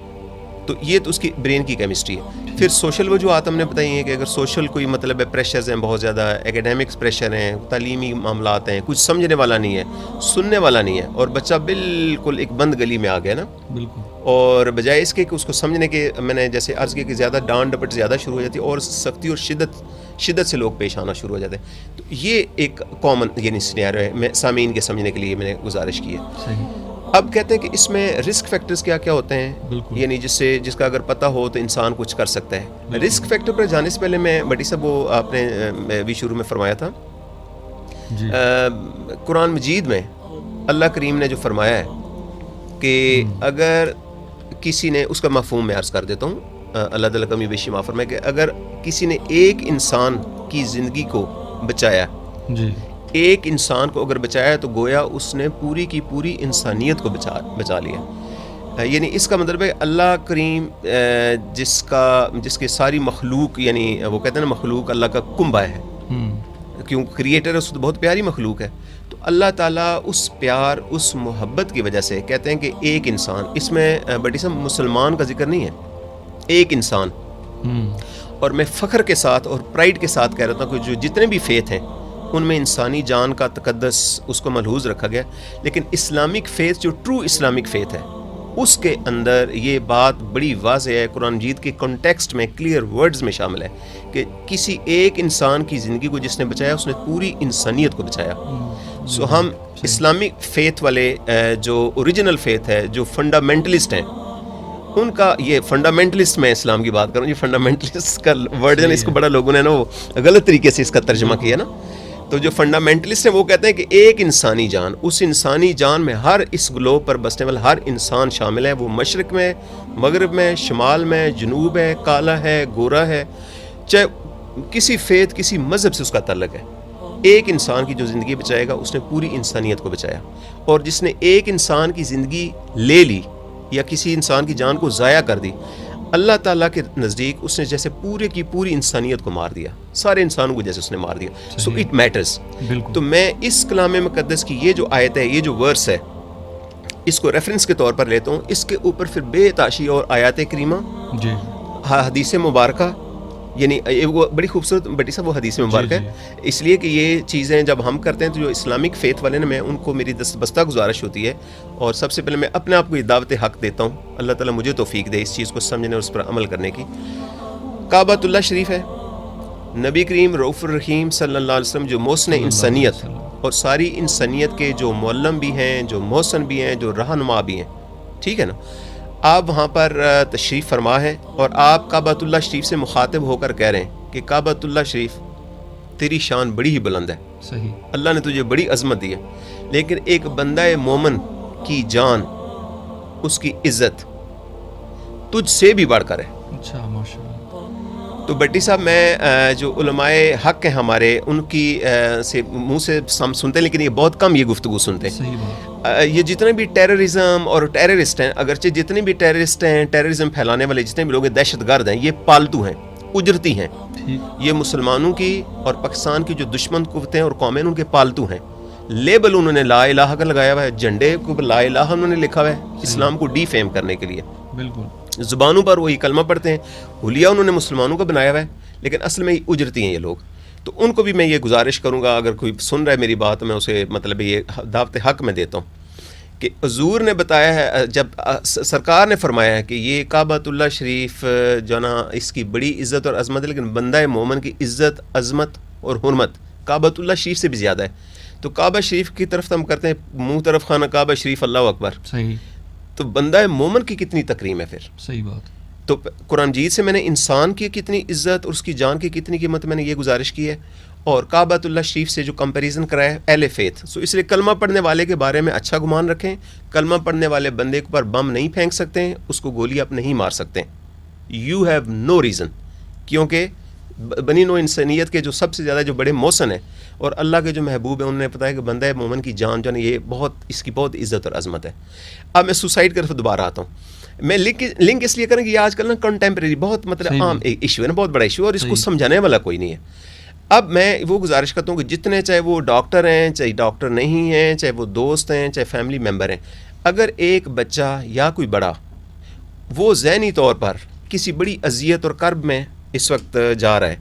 تو یہ تو اس کی برین کی کیمسٹری ہے. پھر سوشل وجوہات ہم نے بتائی ہیں کہ اگر سوشل کوئی مطلب ہے پریشرز ہیں بہت زیادہ, ایکیڈیمکس پریشر ہیں, تعلیمی معاملات ہیں, کچھ سمجھنے والا نہیں ہے, سننے والا نہیں ہے, اور بچہ بالکل ایک بند گلی میں آ گیا نا, بالکل. اور بجائے اس کے کہ اس کو سمجھنے کے, میں نے جیسے عرض کیا کہ زیادہ ڈانٹ ڈپٹ زیادہ شروع ہو جاتی ہے اور سختی اور شدت سے لوگ پیش آنا شروع ہو جاتے ہیں. تو یہ ایک کامن یعنی سینیریو ہے, میں سامعین کے سمجھنے کے لیے میں نے گزارش کی ہے. صحیح. اب کہتے ہیں کہ اس میں رسک فیکٹرز کیا کیا ہوتے ہیں, یعنی جس کا اگر پتہ ہو تو انسان کچھ کر سکتا ہے. رسک فیکٹر پر جانے سے پہلے میں بٹی صاحب وہ آپ نے بھی شروع میں فرمایا تھا, قرآن مجید میں اللہ کریم نے جو فرمایا ہے کہ اگر کسی نے, اس کا مفہوم میں عرض کر دیتا ہوں, اللہ تعالیٰ کمی بیشی معاف فرمائے, کہ اگر کسی نے ایک انسان کی زندگی کو بچایا, ایک انسان کو اگر بچایا ہے تو گویا اس نے پوری کی پوری انسانیت کو بچا لیا. یعنی اس کا مطلب ہے اللہ کریم جس کے ساری مخلوق, یعنی وہ کہتے ہیں نا مخلوق اللہ کا کنبہ ہے, کیوں کریٹر ہے, اس تو بہت پیاری مخلوق ہے. تو اللہ تعالیٰ اس پیار, اس محبت کی وجہ سے کہتے ہیں کہ ایک انسان, اس میں بٹی صاحب مسلمان کا ذکر نہیں ہے, ایک انسان. اور میں فخر کے ساتھ اور پرائڈ کے ساتھ کہہ رہا ہوں کہ جو جتنے بھی فیتھ ہیں ان میں انسانی جان کا تقدس اس کو ملحوظ رکھا گیا, لیکن اسلامک فیتھ جو ٹرو اسلامک فیتھ ہے اس کے اندر یہ بات بڑی واضح ہے, قرآن مجید کے کانٹیکسٹ میں کلیئر ورڈز میں شامل ہے کہ کسی ایک انسان کی زندگی کو جس نے بچایا اس نے پوری انسانیت کو بچایا. سو ہم اسلامک فیتھ والے جو اوریجنل فیتھ ہے, جو فنڈامنٹلسٹ ہیں, ان کا یہ فنڈامنٹلسٹ، میں اسلام کی بات کروں، یہ فنڈامنٹلسٹ کا ورڈ جو ہے اس کو بڑا لوگوں نے نا وہ غلط طریقے سے اس کا ترجمہ کیا نا. تو جو فنڈامنٹلسٹ ہیں وہ کہتے ہیں کہ ایک انسانی جان، اس انسانی جان میں ہر اس گلوب پر بسنے والا ہر انسان شامل ہے، وہ مشرق میں، مغرب میں، شمال میں، جنوب ہے، کالا ہے، گورا ہے، چاہے کسی فیت کسی مذہب سے اس کا تعلق ہے. ایک انسان کی جو زندگی بچائے گا اس نے پوری انسانیت کو بچایا، اور جس نے ایک انسان کی زندگی لے لی یا کسی انسان کی جان کو ضائع کر دی، اللہ تعالیٰ کے نزدیک اس نے جیسے پورے کی پوری انسانیت کو مار دیا، سارے انسانوں کو جیسے اس نے مار دیا. So it matters. تو میں اس کلام مقدس کی یہ جو آیت ہے، یہ جو ورس ہے، اس کو ریفرنس کے طور پر لیتا ہوں. اس کے اوپر پھر بے تاشی اور آیات کریمہ، حدیث مبارکہ، یعنی وہ بڑی خوبصورت بٹی صاحب وہ حدیث مبارکہ ہے. اس لیے کہ یہ چیزیں جب ہم کرتے ہیں تو جو اسلامک فیتھ والے نے، میں ان کو میری دستبستہ گزارش ہوتی ہے، اور سب سے پہلے میں اپنے آپ کو یہ دعوت حق دیتا ہوں. اللہ تعالیٰ مجھے توفیق دے اس چیز کو سمجھنے اور اس پر عمل کرنے کی. کعبۃ اللہ شریف ہے، نبی کریم رؤوف الرحیم صلی اللہ علیہ وسلم جو محسن انسانیت اور ساری انسانیت کے جو معلم بھی ہیں، جو محسن بھی ہیں، جو رہنما بھی ہیں، ٹھیک ہے نا، آپ وہاں پر تشریف فرما ہے، اور آپ کعبۃ اللہ شریف سے مخاطب ہو کر کہہ رہے ہیں کہ کعبۃ اللہ شریف تیری شان بڑی ہی بلند ہے، صحیح، اللہ نے تجھے بڑی عظمت دی ہے، لیکن ایک بندہ مومن کی جان، اس کی عزت تجھ سے بھی بڑھ کر ہے. اچھا، ماشاء اللہ. تو بٹی صاحب میں جو علماء حق ہیں ہمارے، ان کی سے منہ سے ہم سنتے ہیں، لیکن یہ بہت کم یہ گفتگو سنتے ہیں. صحیح بات. یہ جتنے بھی ٹیررزم اور ٹیررسٹ ہیں، اگرچہ جتنے بھی ٹیررسٹ ہیں، ٹیررزم پھیلانے والے جتنے بھی لوگ ہیں، دہشت گرد ہیں، یہ پالتو ہیں، اجرتی ہیں. یہ مسلمانوں کی اور پاکستان کی جو دشمن قوتیں اور قومیں ان کے پالتو ہیں. لیبل انہوں نے لا الہ کا لگایا ہوا ہے، جھنڈے کو لا الہ انہوں نے لکھا ہوا ہے اسلام کو ڈی فیم کرنے کے لیے. بالکل. زبانوں پر وہی کلمہ پڑھتے ہیں، حلیہ انہوں نے مسلمانوں کا بنایا ہوا ہے، لیکن اصل میں اجرتی ہیں یہ لوگ. تو ان کو بھی میں یہ گزارش کروں گا، اگر کوئی سن رہا ہے میری بات، میں اسے مطلب یہ دعوت حق میں دیتا ہوں کہ حضور نے بتایا ہے، جب سرکار نے فرمایا ہے کہ یہ کعبۃ اللہ شریف جو نا اس کی بڑی عزت اور عظمت ہے، لیکن بندہ مومن کی عزت، عظمت اور حرمت کعبۃ اللہ شریف سے بھی زیادہ ہے. تو کعبہ شریف کی طرف ہم کرتے ہیں منہ طرف خانہ کعبہ شریف، اللہ اکبر. صحیح. تو بندہ مومن کی کتنی تکریم ہے پھر. صحیح بات. تو قرآن مجید سے میں نے انسان کی کتنی عزت اور اس کی جان کی کتنی قیمت میں نے یہ گزارش کی ہے، اور کعبۃ اللہ شریف سے جو کمپیریزن کرایا ہے اہل فیتھ. سو اس لیے کلمہ پڑھنے والے کے بارے میں اچھا گمان رکھیں. کلمہ پڑھنے والے بندے پر بم نہیں پھینک سکتے ہیں، اس کو گولی آپ نہیں مار سکتے. یو ہیو نو ریزن، کیونکہ بنی نو انسانیت کے جو سب سے زیادہ جو بڑے محسن ہیں اور اللہ کے جو محبوب ہیں، انہوں نے بتایا کہ بندہ مومن کی جان جو ہے یہ بہت، اس کی بہت عزت اور عظمت ہے. اب میں سوسائڈ کی طرف دوبارہ آتا ہوں. میں لنک اس لیے کریں کہ یہ آج کل نا کنٹمپریری بہت مطلب عام ایشو ہے نا، بہت بڑا ایشو ہے، اور اس کو سمجھانے والا کوئی نہیں ہے. اب میں وہ گزارش کرتا ہوں کہ جتنے، چاہے وہ ڈاکٹر ہیں، چاہے ڈاکٹر نہیں ہیں، چاہے وہ دوست ہیں، چاہے فیملی ممبر ہیں، اگر ایک بچہ یا کوئی بڑا وہ ذہنی طور پر کسی بڑی اذیت اور کرب میں اس وقت جا رہا ہے،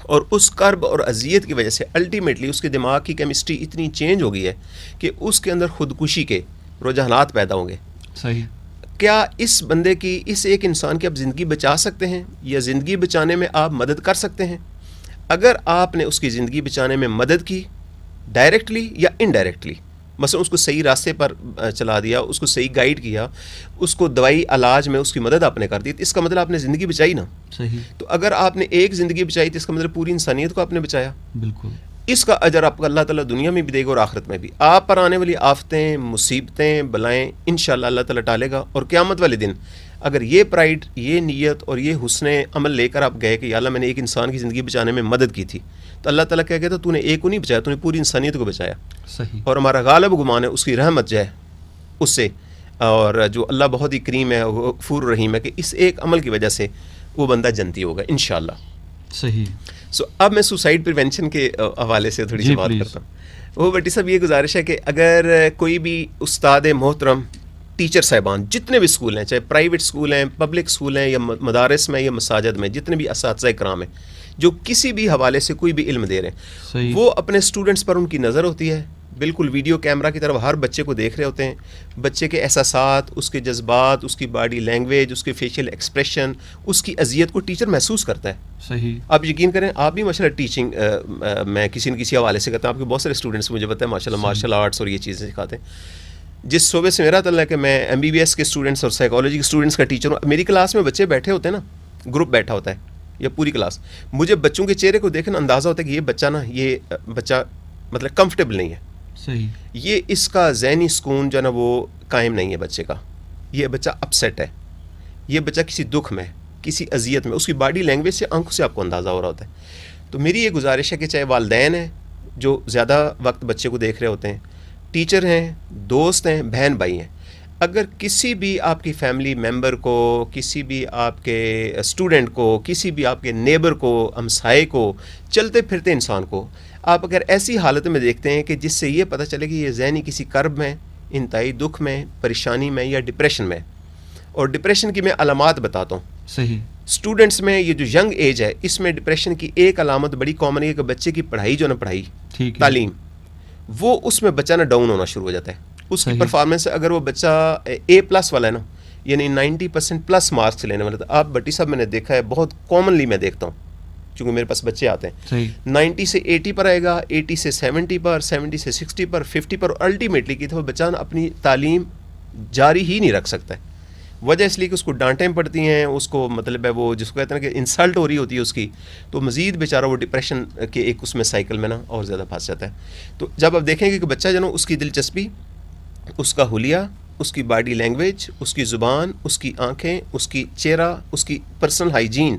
اور اس کرب اور اذیت کی وجہ سے الٹیمیٹلی اس کے دماغ کی کیمسٹری اتنی چینج ہو گئی ہے کہ اس کے اندر خودکشی کے رجحانات پیدا ہوں گے. صحیح. کیا اس بندے کی، اس ایک انسان کی آپ زندگی بچا سکتے ہیں، یا زندگی بچانے میں آپ مدد کر سکتے ہیں؟ اگر آپ نے اس کی زندگی بچانے میں مدد کی ڈائریکٹلی یا انڈائریکٹلی، مثلا اس کو صحیح راستے پر چلا دیا، اس کو صحیح گائیڈ کیا، اس کو دوائی علاج میں اس کی مدد آپ نے کر دی، تو اس کا مطلب آپ نے زندگی بچائی نا. صحیح. تو اگر آپ نے ایک زندگی بچائی تو اس کا مطلب پوری انسانیت کو آپ نے بچایا. بالکل. اس کا اجر آپ کو اللہ تعالیٰ دنیا میں بھی دے گا اور آخرت میں بھی. آپ پر آنے والی آفتیں، مصیبتیں، بلائیں انشاءاللہ اللہ تعالیٰ ٹالے گا. اور قیامت والے دن اگر یہ پرائڈ، یہ نیت اور یہ حسن عمل لے کر آپ گئے کہ یا اللہ میں نے ایک انسان کی زندگی بچانے میں مدد کی تھی، تو اللہ تعالیٰ کہہ گیا تو نے ایک کو نہیں بچایا، تو نے پوری انسانیت کو بچایا. صحیح. اور ہمارا غالب گمان ہے اس کی رحمت جو ہے اس سے، اور جو اللہ بہت ہی کریم ہے، غفور رحیم ہے، کہ اس ایک عمل کی وجہ سے وہ بندہ جنتی ہوگا انشاءاللہ. صحیح. اب میں سوسائڈ پریونشن کے حوالے سے تھوڑی سی بات کرتا ہوں. وہ بٹی صاحب یہ گزارش ہے کہ اگر کوئی بھی استاد محترم، ٹیچر صاحبان، جتنے بھی اسکول ہیں، چاہے پرائیویٹ اسکول ہیں، پبلک اسکول ہیں، یا مدارس میں یا مساجد میں، جتنے بھی اساتذہ کرام ہیں جو کسی بھی حوالے سے کوئی بھی علم دے رہے ہیں، وہ اپنے اسٹوڈنٹس پر ان کی نظر ہوتی ہے، بالکل ویڈیو کیمرہ کی طرف ہر بچے کو دیکھ رہے ہوتے ہیں. بچے کے احساسات، اس کے جذبات، اس کی باڈی لینگویج، اس کے فیشیل ایکسپریشن، اس کی اذیت کو ٹیچر محسوس کرتا ہے. صحیح. آپ یقین کریں، آپ بھی ماشاء اللہ ٹیچنگ میں کسی نہ کسی حوالے سے کرتا ہوں، آپ کے بہت سارے اسٹوڈنٹس مجھے پتہ ہے ماشاء اللہ مارشل آرٹس اور یہ چیزیں سکھاتے ہیں. جس صوبے سے میرا تعلق ہے کہ میں MBBS کے اسٹوڈنٹس اور سائیکالوجی کے اسٹوڈنٹس کا ٹیچر ہوں. میری کلاس میں بچے بیٹھے ہوتے ہیں نا, گروپ بیٹھا ہوتا ہے یا پوری کلاس, مجھے بچوں کے چہرے کو دیکھنا اندازہ ہوتا ہے کہ یہ بچہ نا, یہ بچہ مطلب کمفرٹیبل نہیں ہے. صحیح. یہ اس کا ذہنی سکون جو ہے نا وہ قائم نہیں ہے بچے کا. یہ بچہ اپسیٹ ہے, یہ بچہ کسی دکھ میں, کسی اذیت میں, اس کی باڈی لینگویج سے, آنکھوں سے آپ کو اندازہ ہو رہا ہوتا ہے. تو میری یہ گزارش ہے کہ چاہے والدین ہیں جو زیادہ وقت بچے کو دیکھ رہے ہوتے ہیں, ٹیچر ہیں, دوست ہیں, بہن بھائی ہیں, اگر کسی بھی آپ کی فیملی ممبر کو, کسی بھی آپ کے اسٹوڈنٹ کو, کسی بھی آپ کے نیبر کو, ہمسائے کو, چلتے پھرتے انسان کو آپ اگر ایسی حالت میں دیکھتے ہیں کہ جس سے یہ پتہ چلے کہ یہ ذہنی کسی کرب میں, انتہائی دکھ میں, پریشانی میں یا ڈپریشن میں, اور ڈپریشن کی میں علامات بتاتا ہوں. صحیح. اسٹوڈنٹس میں یہ جو ینگ ایج ہے اس میں ڈپریشن کی ایک علامت بڑی کامن ہے کہ بچے کی پڑھائی جو نا پڑھائی, تعلیم, وہ اس میں بچہ نا ڈاؤن ہونا شروع ہو جاتا ہے. اس کی پرفارمنس, اگر وہ بچہ A+ والا ہے نا, یعنی 90% پلس مارکس لینے والا, آپ بٹی صاحب میں نے دیکھا ہے بہت کامنلی میں دیکھتا ہوں چونکہ میرے پاس بچے آتے ہیں, 90 سے 80 پر آئے گا, 80 سے 70 پر, 70 سے 60 پر, 50 پر, اور الٹیمیٹلی کی تو بچہ اپنی تعلیم جاری ہی نہیں رکھ سکتا ہے. وجہ اس لیے کہ اس کو ڈانٹیں پڑتی ہیں, اس کو مطلب ہے وہ جس کو کہتے ہیں کہ انسلٹ ہو رہی ہوتی ہے اس کی, تو مزید بیچارہ وہ ڈپریشن کے ایک اس میں سائیکل میں نا اور زیادہ پھنس جاتا ہے. تو جب آپ دیکھیں گے کہ بچہ جو نا اس کی دلچسپی, اس کا حلیہ, اس کی باڈی لینگویج, اس کی زبان, اس کی آنکھیں, اس کی چہرہ, اس کی پرسنل ہائیجین,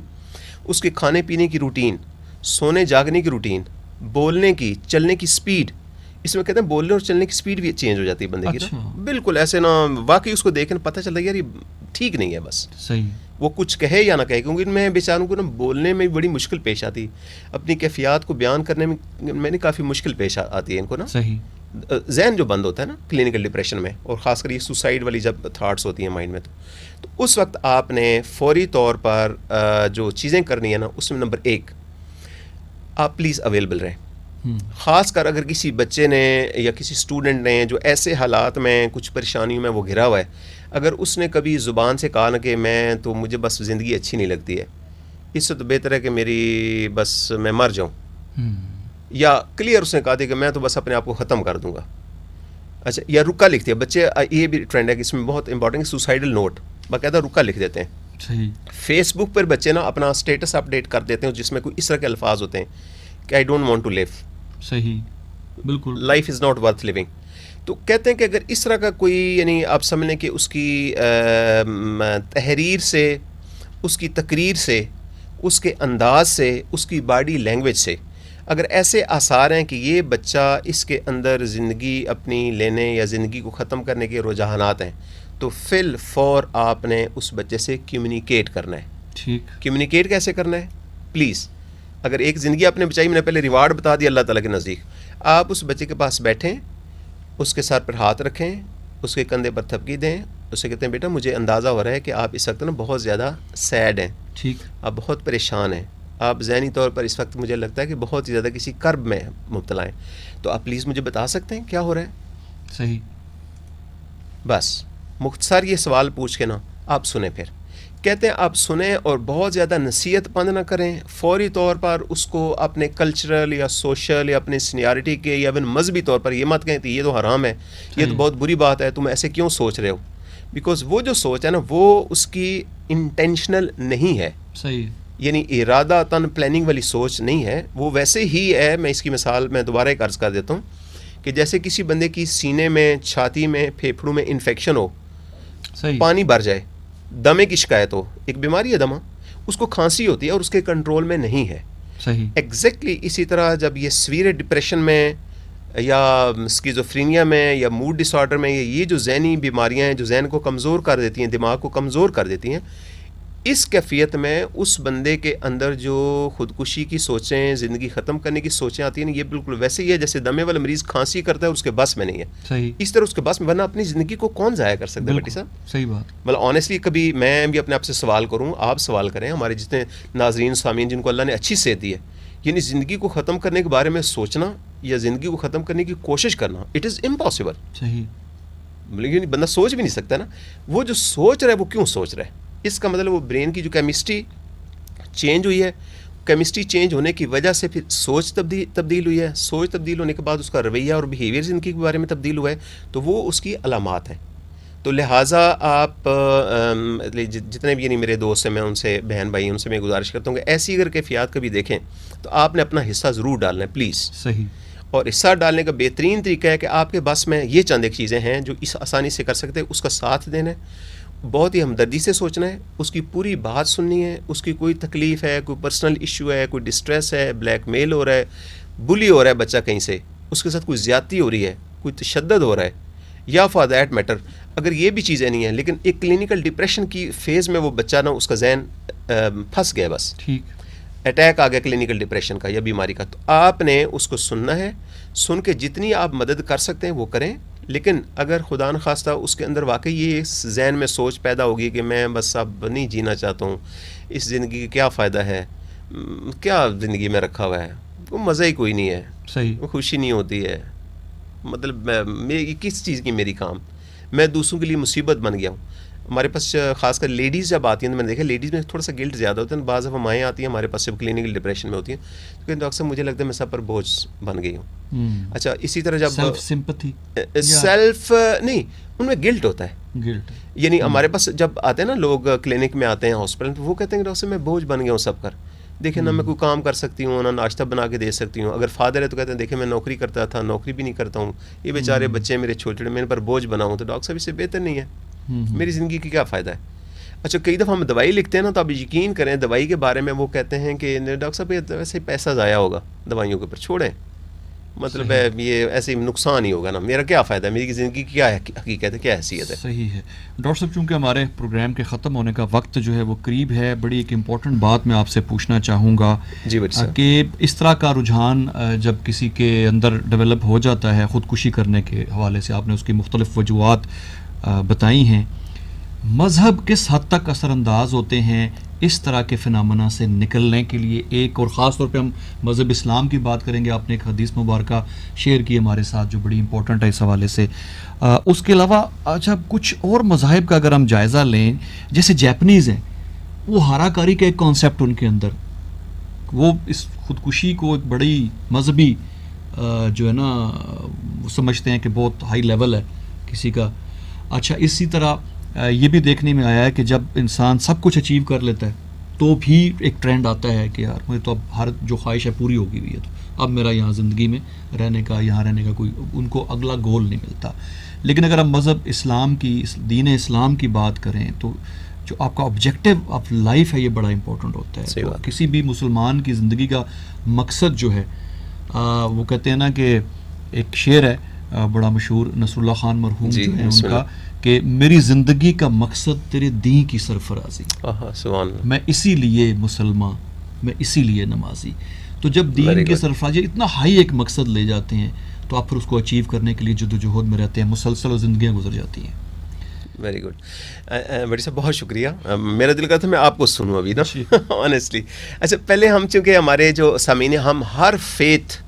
اس کے کھانے پینے کی روٹین, سونے جاگنے کی روٹین, بولنے کی, چلنے کی سپیڈ, اس میں کہتے ہیں بولنے اور چلنے کی سپیڈ بھی چینج ہو جاتی ہے بندے کی نا, بالکل ایسے نا واقعی اس کو دیکھنے پتہ چلتا ہے یار یہ ٹھیک نہیں ہے بس. صحیح. وہ کچھ کہے یا نہ کہے, کیونکہ ان میں بیچاروں کو نا بولنے میں بڑی مشکل پیش آتی, اپنی کیفیات کو بیان کرنے میں کافی مشکل پیش آتی ہے ان کو نا. صحیح. ذہن جو بند ہوتا ہے نا کلینکل ڈپریشن میں, اور خاص کر یہ سوسائڈ والی جب تھاٹس ہوتی ہیں مائنڈ میں, تو اس وقت آپ نے فوری طور پر جو چیزیں کرنی ہے نا, اس میں نمبر 1 آپ پلیز اویلیبل رہیں. خاص کر اگر کسی بچے نے یا کسی اسٹوڈنٹ نے جو ایسے حالات میں کچھ پریشانیوں میں وہ گھرا ہوا ہے, اگر اس نے کبھی زبان سے کہا نا کہ میں تو مجھے بس زندگی اچھی نہیں لگتی ہے, اس سے تو بہتر ہے کہ میری بس میں مر جاؤں, یا کلیئر اس نے کہا دیا کہ میں تو بس اپنے آپ کو ختم کر دوں گا. اچھا, یا رکا لکھ دیا بچے, یہ بھی ٹرینڈ ہے کہ اس میں بہت امپورٹنٹ سوسائڈل نوٹ باقاعدہ رکا لکھ دیتے ہیں. صحیح. فیس بک پر بچے نا اپنا اسٹیٹس اپڈیٹ کر دیتے ہیں جس میں کوئی اس طرح کے الفاظ ہوتے ہیں کہ I don't want to live. صحیح, بالکل, life is not worth living. تو کہتے ہیں کہ اگر اس طرح کا کوئی, یعنی آپ سمجھ لیں کہ اس کی تحریر سے, اس کی تقریر سے, اس کے انداز سے, اس کی باڈی لینگویج سے اگر ایسے آثار ہیں کہ یہ بچہ اس کے اندر زندگی اپنی لینے یا زندگی کو ختم کرنے کے رجحانات ہیں, تو فی الفور آپ نے اس بچے سے کمیونیکیٹ کرنا ہے. ٹھیک. کمیونیکیٹ کیسے کرنا ہے؟ پلیز, اگر ایک زندگی آپ نے بچائی, میں نے پہلے ریوارڈ بتا دیا اللہ تعالیٰ کے نزدیک, آپ اس بچے کے پاس بیٹھیں, اس کے سر پر ہاتھ رکھیں, اس کے کندھے پر تھپکی دیں, اسے کہتے ہیں بیٹا مجھے اندازہ ہو رہا ہے کہ آپ اس وقت نا بہت زیادہ سیڈ ہیں. ٹھیک. آپ بہت پریشان ہیں, آپ ذہنی طور پر اس وقت مجھے لگتا ہے کہ بہت ہی زیادہ کسی کرب میں مبتلا ہیں, تو آپ پلیز مجھے بتا سکتے ہیں کیا ہو رہا ہے؟ صحیح. بس مختصر یہ سوال پوچھ کے نا آپ سنیں. پھر کہتے ہیں آپ سنیں اور بہت زیادہ نصیحت پند نہ کریں, فوری طور پر اس کو اپنے کلچرل یا سوشل یا اپنے سینیارٹی کے یا even مذہبی طور پر یہ مت کہیں کہ یہ تو حرام ہے, یہ تو بہت بری بات ہے, تم ایسے کیوں سوچ رہے ہو, بیکاز وہ جو سوچ ہے نا وہ اس کی انٹینشنل نہیں ہے. صحیح. یعنی ارادہ تن پلاننگ والی سوچ نہیں ہے, وہ ویسے ہی ہے. میں اس کی مثال میں دوبارہ ایک عرض کر دیتا ہوں کہ جیسے کسی بندے کی سینے میں, چھاتی میں, پھیپھڑوں میں انفیکشن ہو, پانی بھر جائے, دمے کی شکایت ہو, ایک بیماری ہے دمہ, اس کو کھانسی ہوتی ہے اور اس کے کنٹرول میں نہیں ہے. صحیح. ایگزیکٹلی اسی طرح جب یہ سویر ڈپریشن میں یا اسکیزوفرینیا میں یا موڈ ڈس آرڈر میں, یہ جو ذہنی بیماریاں ہیں جو ذہن کو کمزور کر دیتی ہیں, دماغ کو کمزور کر دیتی ہیں, اس کیفیت میں اس بندے کے اندر جو خودکشی کی سوچیں, زندگی ختم کرنے کی سوچیں آتی ہیں, یہ بالکل ویسے ہی ہے جیسے دمے والا مریض کھانسی کرتا ہے اور اس کے بس میں نہیں ہے. صحیح. اس طرح اس کے بس میں, ورنہ اپنی زندگی کو کون ضائع کر سکتا ہے بیٹی صاحب؟ صحیح بات. مطلب آنیسٹلی کبھی میں بھی اپنے آپ سے سوال کروں, آپ سوال کریں, ہمارے جتنے ناظرین سامعین جن کو اللہ نے اچھی صحت دی ہے, یعنی زندگی کو ختم کرنے کے بارے میں سوچنا یا زندگی کو ختم کرنے کی کوشش کرنا, اٹ از امپاسبل. صحیح. لیکن بندہ سوچ بھی نہیں سکتا نا. وہ جو سوچ رہا ہے وہ کیوں سوچ رہا ہے؟ اس کا مطلب وہ برین کی جو کیمسٹری چینج ہوئی ہے, کیمسٹری چینج ہونے کی وجہ سے پھر سوچ تبدیل ہوئی ہے. سوچ تبدیل ہونے کے بعد اس کا رویہ اور بیہیویئر زندگی کے بارے میں تبدیل ہوا ہے, تو وہ اس کی علامات ہیں. تو لہٰذا آپ جتنے بھی یعنی میرے دوست ہیں, میں ان سے بہن بھائی ان سے میں گزارش کرتا ہوں کہ ایسی اگر کیفیات کبھی دیکھیں تو آپ نے اپنا حصہ ضرور ڈالنا ہے پلیز. صحیح. اور حصہ ڈالنے کا بہترین طریقہ ہے کہ آپ کے بس میں یہ چند ایک چیزیں ہیں جو اس آسانی سے کر سکتے ہیں, اس کا ساتھ دینا ہے, بہت ہی ہمدردی سے سوچنا ہے, اس کی پوری بات سننی ہے, اس کی کوئی تکلیف ہے, کوئی پرسنل ایشو ہے, کوئی ڈسٹریس ہے, بلیک میل ہو رہا ہے, بلی ہو رہا ہے بچہ کہیں سے, اس کے ساتھ کوئی زیادتی ہو رہی ہے, کوئی تشدد ہو رہا ہے, یا فار دیٹ میٹر اگر یہ بھی چیزیں نہیں ہیں لیکن ایک کلینکل ڈپریشن کی فیز میں وہ بچہ نا اس کا ذہن پھنس گیا, بس ٹھیک, اٹیک آ گیا کلینکل ڈپریشن کا یا بیماری کا, تو آپ نے اس کو سننا ہے. سن کے جتنی آپ مدد کر سکتے ہیں وہ کریں, لیکن اگر خدا نخواستہ اس کے اندر واقعی یہ ذہن میں سوچ پیدا ہوگی کہ میں بس اب نہیں جینا چاہتا ہوں, اس زندگی کا کیا فائدہ ہے, کیا زندگی میں رکھا ہوا ہے, کوئی مزہ ہی کوئی نہیں ہے, صحیح, خوشی نہیں ہوتی ہے, مطلب کس چیز کی میری کام, میں دوسروں کے لیے مصیبت بن گیا ہوں. ہمارے پاس خاص کر لیڈیز جب آتی ہیں تو میں نے دیکھا لیڈیز میں تھوڑا سا گلٹ زیادہ ہوتا ہے. بعض دفعہ مائیں آتی ہیں ہمارے پاس جب کلینکل ڈپریشن میں ہوتی ہیں تو کہتے ہیں ڈاکٹر صاحب مجھے لگتا ہے میں سب پر بوجھ بن گئی ہوں. اچھا اسی طرح جب سیلف سمپتھی, سیلف نہیں, ان میں گلٹ ہوتا ہے. گلٹ, یعنی ہمارے پاس جب آتے ہیں نا لوگ کلینک میں آتے ہیں ہاسپٹل, وہ کہتے ہیں کہ ڈاکٹر صاحب میں بوجھ بن گیا ہوں سب پر, دیکھیں نہ میں کوئی کام کر سکتی ہوں, نہ ناشتہ بنا کے دے سکتی ہوں. اگر فادر ہے تو کہتے ہیں دیکھیں میں نوکری کرتا تھا, نوکری بھی نہیں کرتا ہوں, یہ بیچارے بچے میرے چھوٹے چھوٹے, میں ان پر بوجھ بناؤں. تو ڈاکٹر صاحب اس سے بہتر نہیں ہے, میری زندگی کی کیا فائدہ ہے. اچھا کئی دفعہ ہم دوائی لکھتے ہیں نا تو آپ یقین کریں دوائی کے بارے میں وہ کہتے ہیں کہ ڈاکٹر صاحب یہ ویسے ہی پیسہ ضائع ہوگا دوائیوں کے اوپر, چھوڑیں, مطلب ہے یہ ایسے نقصان ہی ہوگا نا, میرا کیا فائدہ ہے, میری زندگی کی کیا حقیقت ہے, کیا حیثیت ہے. صحیح ہے. ڈاکٹر صاحب چونکہ ہمارے پروگرام کے ختم ہونے کا وقت جو ہے وہ قریب ہے, بڑی ایک امپورٹنٹ بات میں آپ سے پوچھنا چاہوں گا جی صاحب, کہ اس طرح کا رجحان جب کسی کے اندر ڈیولپ ہو جاتا ہے خودکشی کرنے کے حوالے سے, آپ نے اس کی مختلف وجوہات بتائی ہیں, مذہب کس حد تک اثر انداز ہوتے ہیں اس طرح کے فنامنا سے نکلنے کے لیے؟ ایک اور خاص طور پہ ہم مذہب اسلام کی بات کریں گے, آپ نے ایک حدیث مبارکہ شیئر کی ہمارے ساتھ جو بڑی امپورٹنٹ ہے اس حوالے سے. اس کے علاوہ اچھا کچھ اور مذاہب کا اگر ہم جائزہ لیں, جیسے جیپنیز ہیں, وہ ہارا کاری کا ایک کانسیپٹ ان کے اندر, وہ اس خودکشی کو ایک بڑی مذہبی جو ہے نا وہ سمجھتے ہیں کہ بہت ہائی لیول ہے کسی کا. اچھا اسی طرح یہ بھی دیکھنے میں آیا ہے کہ جب انسان سب کچھ اچیو کر لیتا ہے تو بھی ایک ٹرینڈ آتا ہے کہ یار مجھے تو اب ہر جو خواہش ہے پوری ہوگی ہوئی ہے, تو اب میرا یہاں زندگی میں رہنے کا, یہاں رہنے کا کوئی ان کو اگلا گول نہیں ملتا. لیکن اگر ہم مذہب اسلام کی, دین اسلام کی بات کریں تو جو آپ کا آبجیکٹیو آف لائف ہے یہ بڑا امپورٹنٹ ہوتا ہے. تو کسی بھی مسلمان کی زندگی کا مقصد جو ہے وہ کہتے ہیں نا کہ ایک شعر ہے بڑا مشہور نصر اللہ خان مرحوم جو ہے ان کا, کہ میری زندگی کا مقصد تیرے دین کی سرفرازی, میں اسی لیے مسلمان, میں اسی لیے نمازی. تو جب دین کی سرفرازی اتنا ہائی ایک مقصد لے جاتے ہیں تو آپ پھر اس کو اچیو کرنے کے لیے جدوجہد میں رہتے ہیں, مسلسل زندگیاں گزر جاتی ہیں. ویری گڈ بڑی صاحب, بہت شکریہ. میرا دل کرتا ہے میں آپ کو سنوں ابھی نا آنیسٹلی. اچھا پہلے ہم چونکہ ہمارے جو سامعین ہیں, ہم ہر فیتھ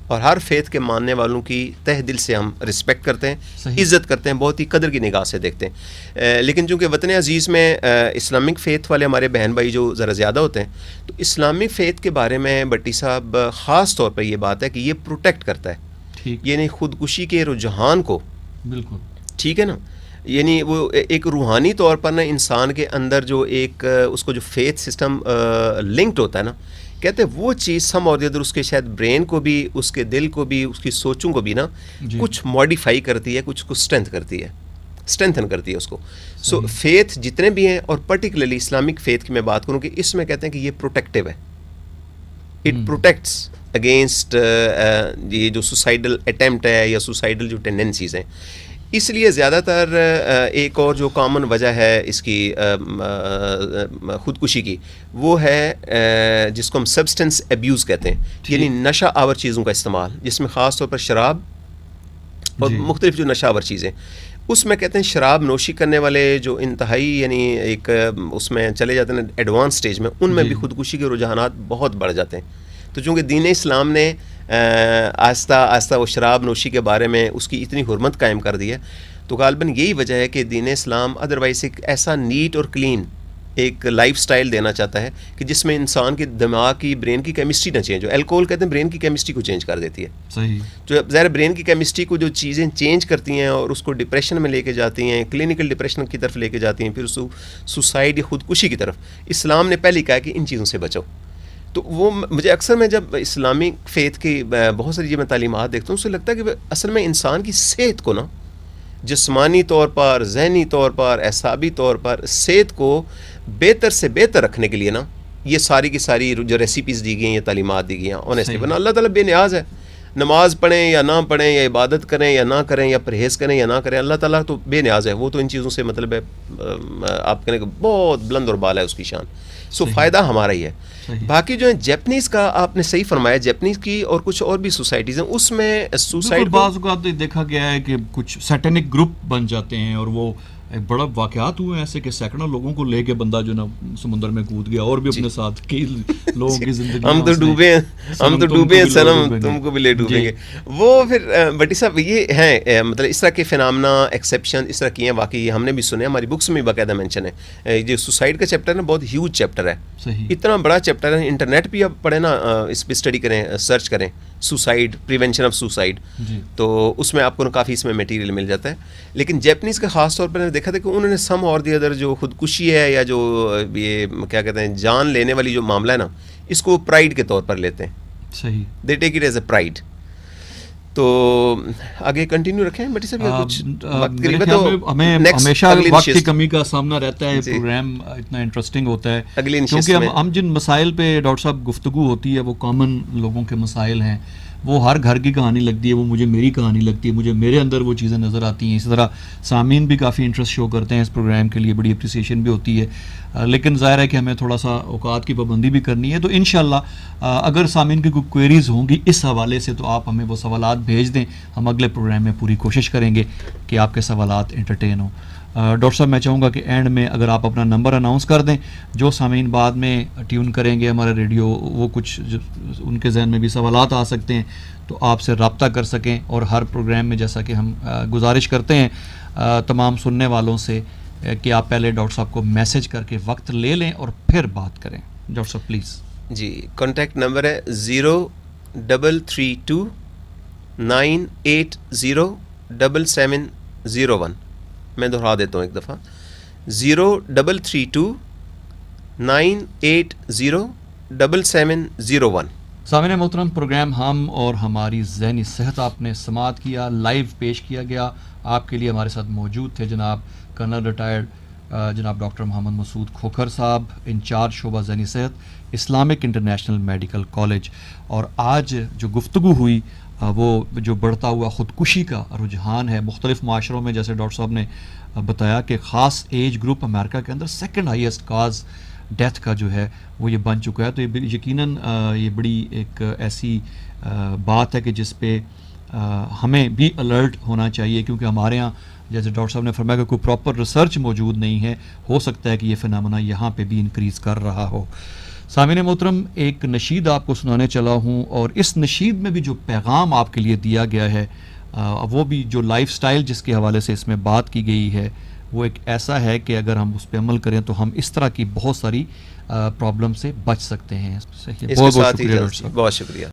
اور ہر فیتھ کے ماننے والوں کی تہ دل سے ہم رسپیکٹ کرتے ہیں, عزت کرتے ہیں, بہت ہی قدر کی نگاہ سے دیکھتے ہیں. لیکن چونکہ وطن عزیز میں اسلامک فیتھ والے ہمارے بہن بھائی جو ذرا زیادہ ہوتے ہیں, تو اسلامک فیتھ کے بارے میں بٹی صاحب خاص طور پر یہ بات ہے کہ یہ پروٹیکٹ کرتا ہے, یعنی خودکشی کے رجحان کو. بالکل ٹھیک ہے نا, یعنی وہ ایک روحانی طور پر نا انسان کے اندر جو ایک اس کو جو فیتھ سسٹم لنکڈ ہوتا ہے نا, کہتے ہیں وہ چیز سم اور ادھر اس کے شاید برین کو بھی, اس کے دل کو بھی, اس کی سوچوں کو بھی نا کچھ ماڈیفائی کرتی ہے, کچھ اسٹرینتھ کرتی ہے, اسٹرینتھن کرتی ہے اس کو. سو فیتھ جتنے بھی ہیں, اور پرٹیکولرلی اسلامک فیتھ کی میں بات کروں کہ اس میں کہتے ہیں کہ یہ پروٹیکٹیو ہے, اٹ پروٹیکٹس اگینسٹ یہ جو سوسائڈل اٹیمپٹ ہے یا سوسائڈل جو ٹینڈنسیز ہیں. اس لیے زیادہ تر ایک اور جو کامن وجہ ہے اس کی خودکشی کی, وہ ہے جس کو ہم سبسٹنس ایبیوز کہتے ہیں, یعنی نشہ آور چیزوں کا استعمال, جس میں خاص طور پر شراب اور مختلف جو نشہ آور چیزیں, اس میں کہتے ہیں شراب نوشی کرنے والے جو انتہائی یعنی ایک اس میں چلے جاتے ہیں ایڈوانس سٹیج میں, ان میں بھی خودکشی کے رجحانات بہت بڑھ جاتے ہیں. تو چونکہ دین اسلام نے آہستہ آہستہ وہ شراب نوشی کے بارے میں اس کی اتنی حرمت قائم کر دی ہے, تو غالباً یہی وجہ ہے کہ دین اسلام ادروائز ایک ایسا نیٹ اور کلین ایک لائف سٹائل دینا چاہتا ہے کہ جس میں انسان کے دماغ کی برین کی کیمسٹری نہ چینج ہو. الکوہول کہتے ہیں برین کی کیمسٹری کو چینج کر دیتی ہے. صحیح. جو ظاہر برین کی کیمسٹری کو جو چیزیں چینج کرتی ہیں اور اس کو ڈپریشن میں لے کے جاتی ہیں, کلینکل ڈپریشن کی طرف لے کے جاتی ہیں, پھر اس کو سوسائڈ یا خودکشی کی طرف, اسلام نے پہلے کہا کہ ان چیزوں سے بچو. تو وہ مجھے اکثر میں جب اسلامک فیتھ کی بہت ساری میں تعلیمات دیکھتا ہوں, اس سے لگتا ہے کہ اصل میں انسان کی صحت کو نا جسمانی طور پر, ذہنی طور پر, اعصابی طور پر صحت کو بہتر سے بہتر رکھنے کے لیے نا یہ ساری کی ساری جو ریسیپیز دی گئی ہیں, یہ تعلیمات دی گئی ہیں, آنیسٹلی ورنہ اللہ تعالیٰ بے نیاز ہے. نماز پڑھیں یا نہ پڑھیں, یا عبادت کریں یا نہ کریں, یا پرہیز کریں یا نہ کریں, اللہ تعالیٰ تو بے نیاز ہے. وہ تو ان چیزوں سے مطلب ہے آپ کہنے کہ بہت بلند اور بالا ہے اس کی شان. سو فائدہ ہمارا ہی ہے. باقی جو ہے جیپنیز کا آپ نے صحیح فرمایا, جیپنیز کی اور کچھ اور بھی سوسائٹیز ہیں, اس میں سوسائڈ بعض اوقات دیکھا گیا ہے کہ کچھ سیٹنک گروپ بن جاتے ہیں اور وہ ایک بڑا واقعات ہوئے ہیں ایسے کہ سینکڑوں لوگوں کو لے کے بندہ جو نا سمندر میں کود گیا, اور بھی اپنے ساتھ کئی لوگوں کی زندگی. ہم تو ڈوبے ہیں سنم, تم کو بھی لے ڈوبیں گے. وہ پھر بٹی صاحب یہ ہیں مطلب اس طرح کے فینامنا ایکسیپشن اس طرح کی ہیں, واقعی ہم نے بھی سنے, ہماری بکس میں باقاعدہ مینشن ہے. یہ سوسائڈ کا چیپٹر ہے بہت ہیوج چیپٹر ہے, اتنا بڑا چیپٹر ہے. انٹرنیٹ پہ آپ پڑھیں نا, اس پہ اسٹڈی کریں, سرچ کریں سوسائڈ, پریونشن آف سوسائڈ, تو اس میں آپ کو کافی اس میں میٹیریل مل جاتا ہے. لیکن جیپنیز کا خاص طور پر دیکھا تھا کہ انہوں نے سم اور دی ادر جو خودکشی ہے یا جو یہ کیا کہتے ہیں جان لینے والی جو معاملہ ہے نا, اس کو پرائڈ کے طور پر لیتے ہیں. صحیح. They take it as a pride. تو آگے کنٹینیو رکھیں بٹی صاحب, کچھ ہمیں ہمیشہ وقت کی کمی کا سامنا رہتا ہے, پروگرام اتنا انٹرسٹنگ ہوتا ہے کیونکہ ہم جن مسائل پہ ڈاکٹر صاحب گفتگو ہوتی ہے وہ کامن لوگوں کے مسائل ہیں, وہ ہر گھر کی کہانی لگتی ہے, وہ مجھے میری کہانی لگتی ہے, مجھے میرے اندر وہ چیزیں نظر آتی ہیں. اسی طرح سامعین بھی کافی انٹرسٹ شو کرتے ہیں اس پروگرام کے لیے, بڑی اپریسیشن بھی ہوتی ہے. لیکن ظاہر ہے کہ ہمیں تھوڑا سا اوقات کی پابندی بھی کرنی ہے. تو انشاءاللہ اگر سامعین کی کوئی کوئریز ہوں گی اس حوالے سے تو آپ ہمیں وہ سوالات بھیج دیں, ہم اگلے پروگرام میں پوری کوشش کریں گے کہ آپ کے سوالات انٹرٹین ہوں. ڈاکٹر صاحب میں چاہوں گا کہ اینڈ میں اگر آپ اپنا نمبر اناؤنس کر دیں, جو سامعین بعد میں ٹیون کریں گے ہمارا ریڈیو, وہ کچھ ان کے ذہن میں بھی سوالات آ سکتے ہیں تو آپ سے رابطہ کر سکیں. اور ہر پروگرام میں جیسا کہ ہم گزارش کرتے ہیں تمام سننے والوں سے کہ آپ پہلے ڈاکٹر صاحب کو میسج کر کے وقت لے لیں اور پھر بات کریں. ڈاکٹر صاحب پلیز. جی, کانٹیکٹ نمبر ہے 0332 9807701. میں دہرا دیتا ہوں ایک دفعہ, 0332 9807701. سامعین محترم, پروگرام ہم اور ہماری ذہنی صحت آپ نے سماعت کیا, لائیو پیش کیا گیا. آپ کے لیے ہمارے ساتھ موجود تھے جناب کرنل ریٹائرڈ جناب ڈاکٹر محمد مسعود کھوکھر صاحب, انچارج شعبہ ذہنی صحت, اسلامک انٹرنیشنل میڈیکل کالج. اور آج جو گفتگو ہوئی وہ جو بڑھتا ہوا خودکشی کا رجحان ہے مختلف معاشروں میں, جیسے ڈاکٹر صاحب نے بتایا کہ خاص ایج گروپ امریکہ کے اندر سیکنڈ ہائیسٹ کاز ڈیتھ کا جو ہے وہ یہ بن چکا ہے. تو یہ یقیناً یہ بڑی ایک ایسی بات ہے کہ جس پہ ہمیں بھی الرٹ ہونا چاہیے, کیونکہ ہمارے ہاں جیسے ڈاکٹر صاحب نے فرمایا کہ کوئی پراپر ریسرچ موجود نہیں ہے, ہو سکتا ہے کہ یہ فنامنا یہاں پہ بھی انکریز کر رہا ہو. سامعین محترم, ایک نشید آپ کو سنانے چلا ہوں, اور اس نشید میں بھی جو پیغام آپ کے لیے دیا گیا ہے وہ بھی جو لائف سٹائل جس کے حوالے سے اس میں بات کی گئی ہے وہ ایک ایسا ہے کہ اگر ہم اس پہ عمل کریں تو ہم اس طرح کی بہت ساری پرابلم سے بچ سکتے ہیں. بہت شکریہ.